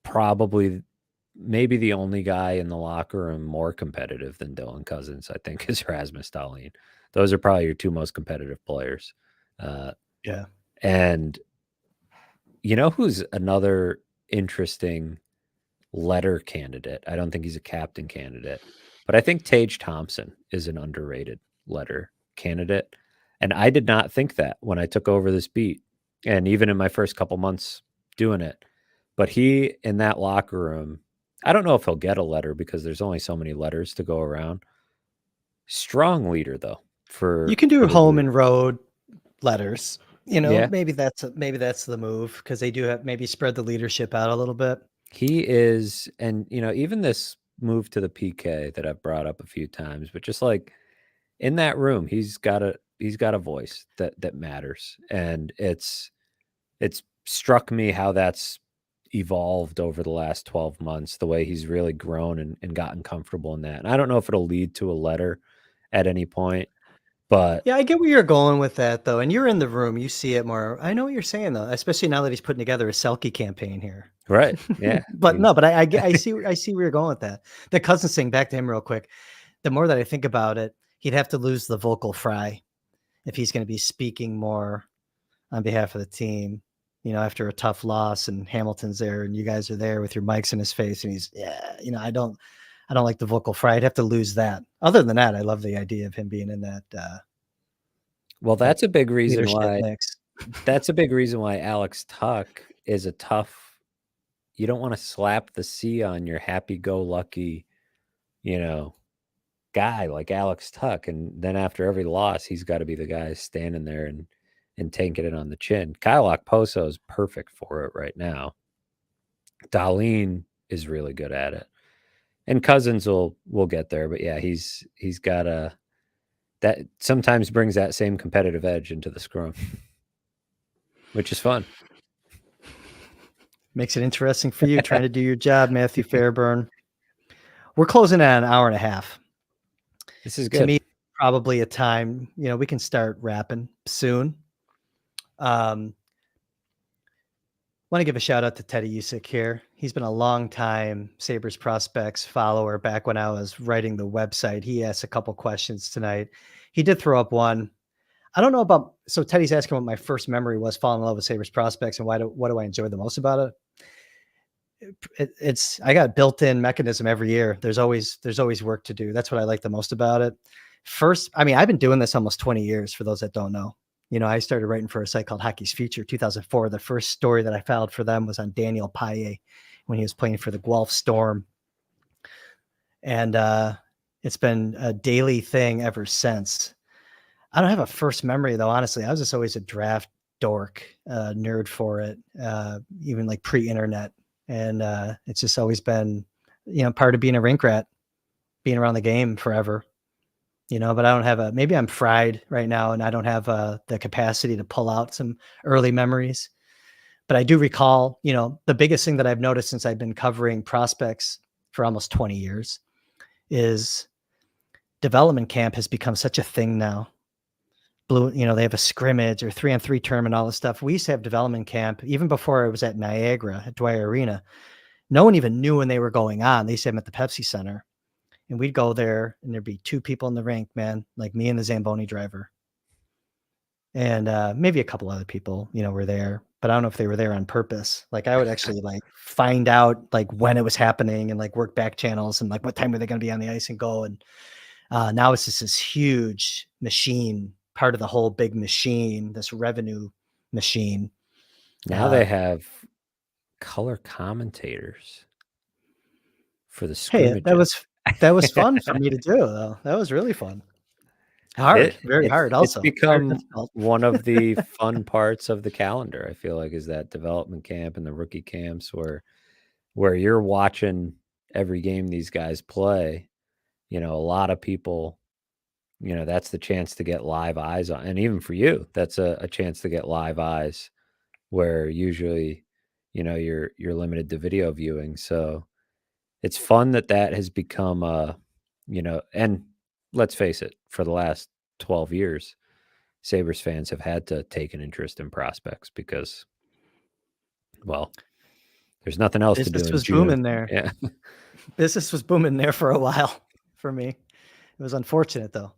probably maybe the only guy in the locker room more competitive than Dylan Cousins, I think, is Rasmus Dahlin. Those are probably your two most competitive players. Yeah. And who's another interesting letter candidate. I don't think he's a captain candidate, but I think Tage Thomson is an underrated letter candidate. And I did not think that when I took over this beat, and even in my first couple months doing it. But he, in that locker room, I don't know if he'll get a letter because there's only so many letters to go around. Strong leader though You for can do the home group. and road letters. Yeah, Maybe that's the move because they do have maybe spread the leadership out a little bit. he is, and even this move to the PK that I've brought up a few times, but just like in that room, he's got a voice that matters, and it's struck me how that's evolved over the last 12 months, the way he's really grown and gotten comfortable in that. And I don't know if it'll lead to a letter at any point, but Yeah, I get where you're going with that though, and you're in the room, you see it more. I know what you're saying though, especially now that he's putting together a Selkie campaign here. right, yeah, But no, but I see where you're going with that. The Cousins thing, back to him real quick. The more that I think about it, he'd have to lose the vocal fry if he's going to be speaking more on behalf of the team. After a tough loss and Hamilton's there and you guys are there with your mics in his face and he's I don't like the vocal fry. I'd have to lose that. Other than that, I love the idea of him being in that well, that's a big reason leadership why. mix. That's a big reason why Alex Tuch is a tough. You don't want to slap the C on your happy-go-lucky, guy like Alex Tuch, and then after every loss, he's got to be the guy standing there and taking it on the chin. Kyle Okposo is perfect for it right now. Darlene is really good at it, and Cousins will get there. But yeah, he's got that sometimes brings that same competitive edge into the scrum, which is fun. Makes it interesting for you trying to do your job, Matthew Fairburn. We're closing at an hour and a half. This is To good. me, probably a time, we can start wrapping soon. Want to give a shout out to Teddy Usyk here. He's been a long time Sabres prospects follower back when I was writing the website. He asked a couple questions tonight. He did throw up one. I don't know about, so Teddy's asking what my first memory was falling in love with Sabres prospects and what do I enjoy the most about it? It's I got a built-in mechanism every year. There's always work to do. That's what I like the most about it. First, I mean, I've been doing this almost 20 years for those that don't know. I started writing for a site called Hockey's Future 2004. The first story that I filed for them was on Daniel Paille when he was playing for the Guelph Storm. And it's been a daily thing ever since. I don't have a first memory though, honestly. I was just always a draft dork, nerd for it, even like pre-internet. And it's just always been, part of being a rink rat, being around the game forever. But I don't have maybe I'm fried right now and I don't have the capacity to pull out some early memories. But I do recall, the biggest thing that I've noticed since I've been covering prospects for almost 20 years is development camp has become such a thing now. They have a scrimmage or 3-on-3 term and all this stuff. We used to have development camp even before I was at Niagara at Dwyer Arena. No one even knew when they were going on. They used to have them at the Pepsi Center. And we'd go there and there'd be two people in the rink, man, like me and the Zamboni driver. And maybe a couple other people, were there, but I don't know if they were there on purpose. Like I would actually like find out like when it was happening and like work back channels and like what time were they going to be on the ice and go. And now it's just this huge machine, part of the whole big machine, this revenue machine. Now they have color commentators for the scrimmages. Hey, that was fun for me to do though. That was really fun. Hard, very hard also. It's become one of the fun parts of the calendar, I feel like, is that development camp and the rookie camps where you're watching every game these guys play. A lot of people, that's the chance to get live eyes on. And even for you, that's a chance to get live eyes where usually, you're limited to video viewing. So it's fun that has become and let's face it, for the last 12 years, Sabres fans have had to take an interest in prospects because, well, there's nothing else to do. Business was booming there. Yeah. Business was booming there for a while for me. It was unfortunate though,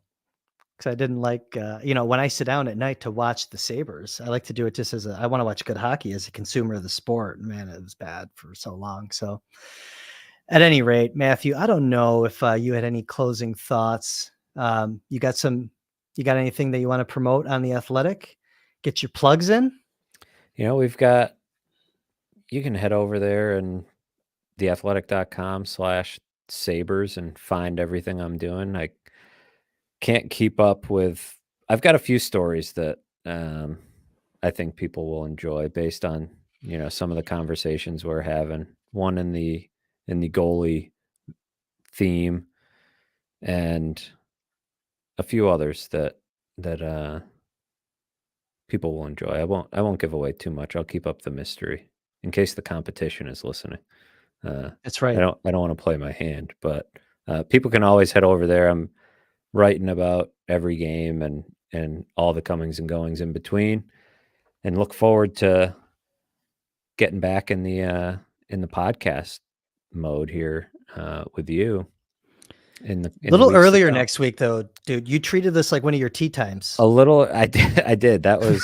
because I didn't like, when I sit down at night to watch the Sabres, I like to do it just I want to watch good hockey as a consumer of the sport. Man, it was bad for so long. So At any rate, Matthew, I don't know if you had any closing thoughts. You got anything that you want to promote on The Athletic? Get your plugs in? You can head over there and theathletic.com/sabres and find everything I'm doing. I can't keep up with, I've got a few stories that I think people will enjoy based on, some of the conversations we're having. One in the goalie theme, and a few others that people will enjoy. I won't give away too much. I'll keep up the mystery in case the competition is listening. That's right. I don't want to play my hand, but people can always head over there. I'm writing about every game and all the comings and goings in between, and look forward to getting back in the podcast mode here with you in the little weeks to earlier come. next week, though, dude. You treated this like one of your tea times. A little, I did. That was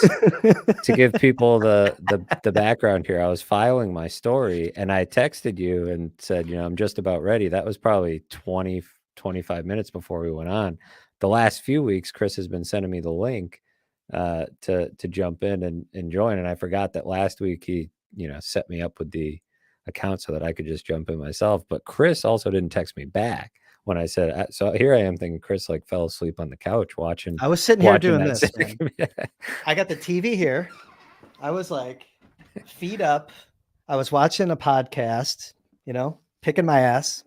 to give people the background here. I was filing my story, and I texted you and said, I'm just about ready. That was probably 20, 25 minutes before we went on. The last few weeks, Chris has been sending me the link to jump in and join, and I forgot that last week he set me up with the account so that I could just jump in myself. But Chris also didn't text me back when I said, so here I am thinking Chris fell asleep on the couch watching. I was sitting here doing this, man. Yeah. I got the TV here. I was like, feet up. I was watching a podcast, picking my ass.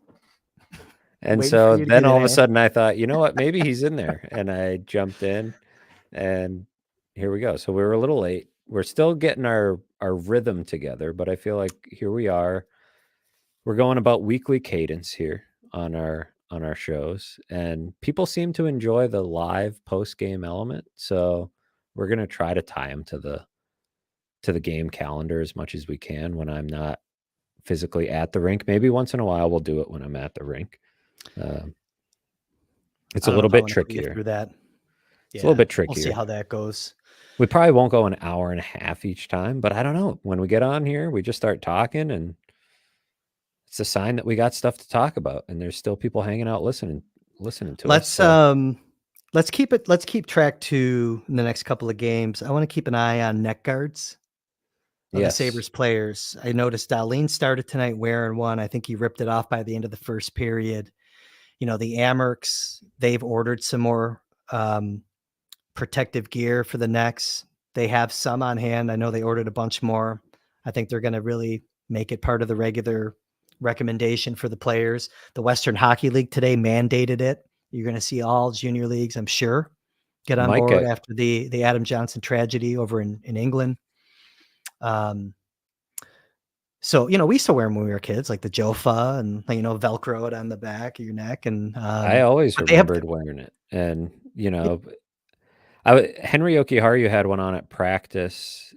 And so then all of a sudden I thought, you know what, maybe he's in there. And I jumped in, and here we go. So we were a little late. We're still getting our rhythm together, but I feel like here we are. We're going about weekly cadence here on our shows, and people seem to enjoy the live post-game element. So we're going to try to tie them to the game calendar as much as we can when I'm not physically at the rink. Maybe once in a while we'll do it when I'm at the rink. It's a little bit trickier. Through that. It's a little bit trickier. We'll see how that goes. We probably won't go an hour and a half each time, but I don't know. When we get on here, we just start talking, and it's a sign that we got stuff to talk about, and there's still people hanging out listening to us. Let's keep track to the next couple of games. I want to keep an eye on neck guards of the Sabres players. I noticed Dahlin started tonight wearing one. I think he ripped it off by the end of the first period. The Amerks, they've ordered some more protective gear for the necks. They have some on hand. I know they ordered a bunch more. I think they're going to really make it part of the regular recommendation for the players. The Western Hockey League today mandated it. You're going to see all junior leagues, I'm sure, get on board after the Adam Johnson tragedy over in England. So, we used to wear them when we were kids, like the Jofa and, Velcro it on the back of your neck. And I always remembered wearing it. And, Henry Jokiharju had one on at practice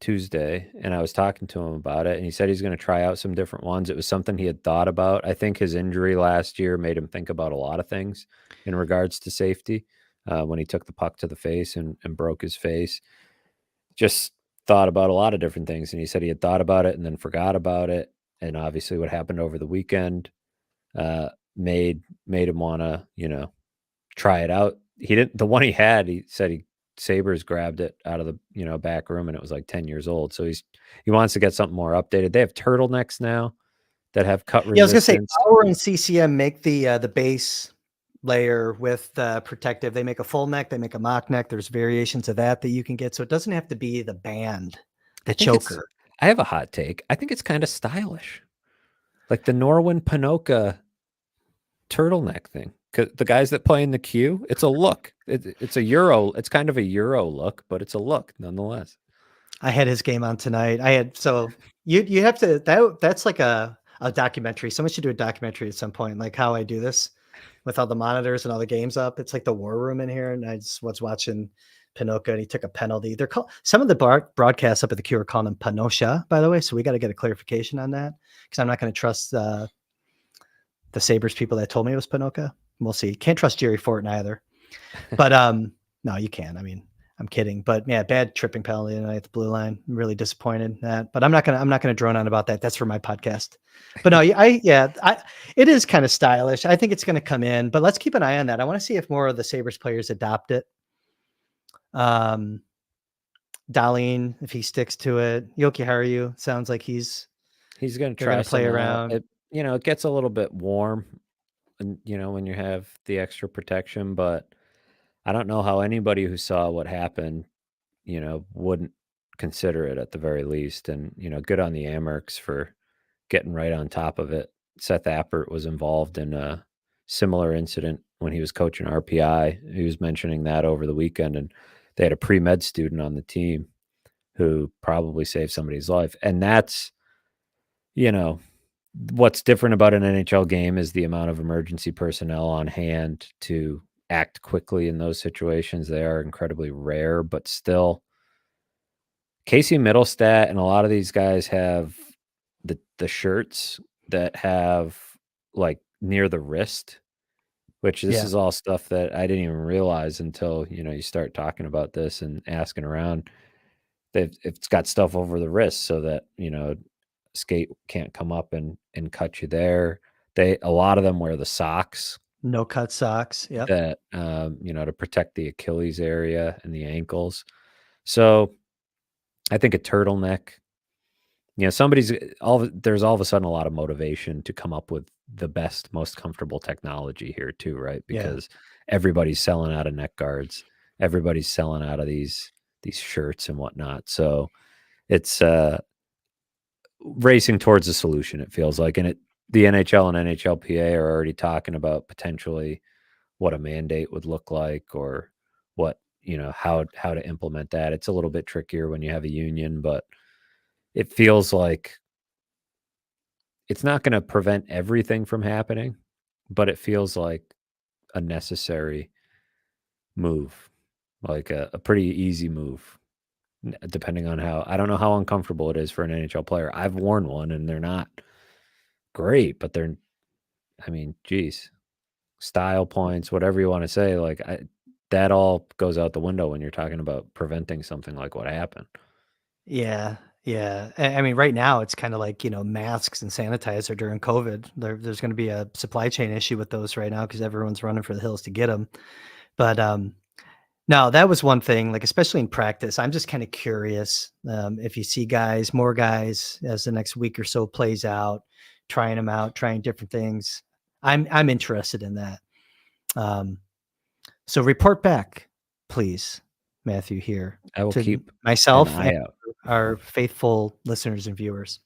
Tuesday, and I was talking to him about it, and he said he's going to try out some different ones. It was something he had thought about. I think his injury last year made him think about a lot of things in regards to safety when he took the puck to the face and broke his face. Just thought about a lot of different things, and he said he had thought about it and then forgot about it. And obviously what happened over the weekend made him want to, try it out. The one he had, he said Sabres grabbed it out of the, back room, and it was like 10 years old. So he wants to get something more updated. They have turtlenecks now that have cut resistance. Yeah, I was going to say, Power and CCM make the base layer with protective. They make a full neck, they make a mock neck. There's variations of that you can get. So it doesn't have to be the band, the choker. I have a hot take. I think it's kind of stylish. Like the Norwin Panoka turtleneck thing. The guys that play in the queue, it's a look. It's a Euro. It's kind of a Euro look, but it's a look nonetheless. I had his game on tonight. You have to, that's like a documentary. Someone should do a documentary at some point, like how I do this with all the monitors and all the games up. It's like the war room in here. And I just was watching Panoka, and he took a penalty. They're some of the broadcasts up at the Q are calling him Panosha, by the way. So we got to get a clarification on that, because I'm not going to trust the Sabres people that told me it was Panoka. We'll see. Can't trust Jerry Fortin either. But no, you can. I mean, I'm kidding, but yeah, bad tripping penalty tonight at the blue line. I'm really disappointed in that, but I'm not gonna drone on about that. That's for my podcast. But no, it is kind of stylish. I think it's going to come in, but let's keep an eye on that. I want to see if more of the Sabres players adopt it. Darlene, if he sticks to it. Yoki Haru sounds like he's going to they're going try to play some out. around. It gets a little bit warm, and when you have the extra protection, but I don't know how anybody who saw what happened, wouldn't consider it at the very least. And, good on the Amerks for getting right on top of it. Seth Appert was involved in a similar incident when he was coaching RPI. He was mentioning that over the weekend, and they had a pre-med student on the team who probably saved somebody's life. And that's, what's different about an NHL game is the amount of emergency personnel on hand to act quickly in those situations. They are incredibly rare, but still, Casey Mittelstadt and a lot of these guys have the shirts that have like near the wrist, which this is all stuff that I didn't even realize until, you start talking about this and asking around. It's got stuff over the wrist so that, skate can't come up and cut you there. A lot of them wear the socks. No cut socks. Yeah. That, to protect the Achilles area and the ankles. So I think a turtleneck, there's all of a sudden a lot of motivation to come up with the best, most comfortable technology here too, right? Because everybody's selling out of neck guards. Everybody's selling out of these shirts and whatnot. So it's racing towards a solution, it feels like. And the NHL and NHLPA are already talking about potentially what a mandate would look like, or what, how to implement that. It's a little bit trickier when you have a union, but it feels like it's not going to prevent everything from happening, but it feels like a necessary move, like a pretty easy move, depending on I don't know how uncomfortable it is for an NHL player. I've worn one and they're not great, but geez, style points, whatever you want to say, like that all goes out the window when you're talking about preventing something like what happened. Yeah. Yeah. I mean, right now it's kind of like, masks and sanitizer during COVID. There's going to be a supply chain issue with those right now because everyone's running for the hills to get them. But no, that was one thing, like, especially in practice, I'm just kind of curious if you see more guys as the next week or so plays out, trying them out, trying different things. I'm interested in that. So report back, please, Matthew, here. I will keep myself an eye and out. Our faithful listeners and viewers.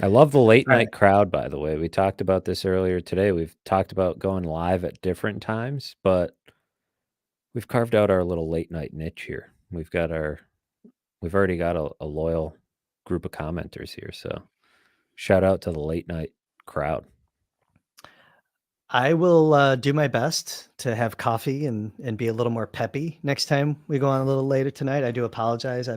I love the late night crowd, by the way. We talked about this earlier today. We've talked about going live at different times, but we've carved out our little late night niche here. We've already got a loyal group of commenters here. So shout out to the late night crowd. I will do my best to have coffee and be a little more peppy next time we go on a little later tonight. I do apologize.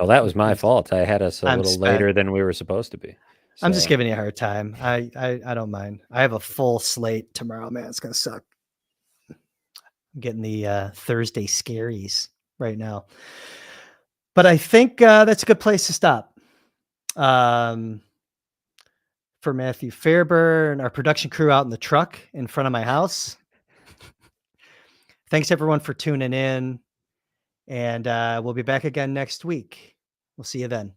That was my fault. I had us a little later than we were supposed to be. So. I'm just giving you a hard time. I don't mind. I have a full slate tomorrow, man. It's going to suck. I'm getting the Thursday scaries right now. But I think that's a good place to stop. For Matthew Fairburn, our production crew out in the truck in front of my house. Thanks, everyone, for tuning in. And we'll be back again next week. We'll see you then.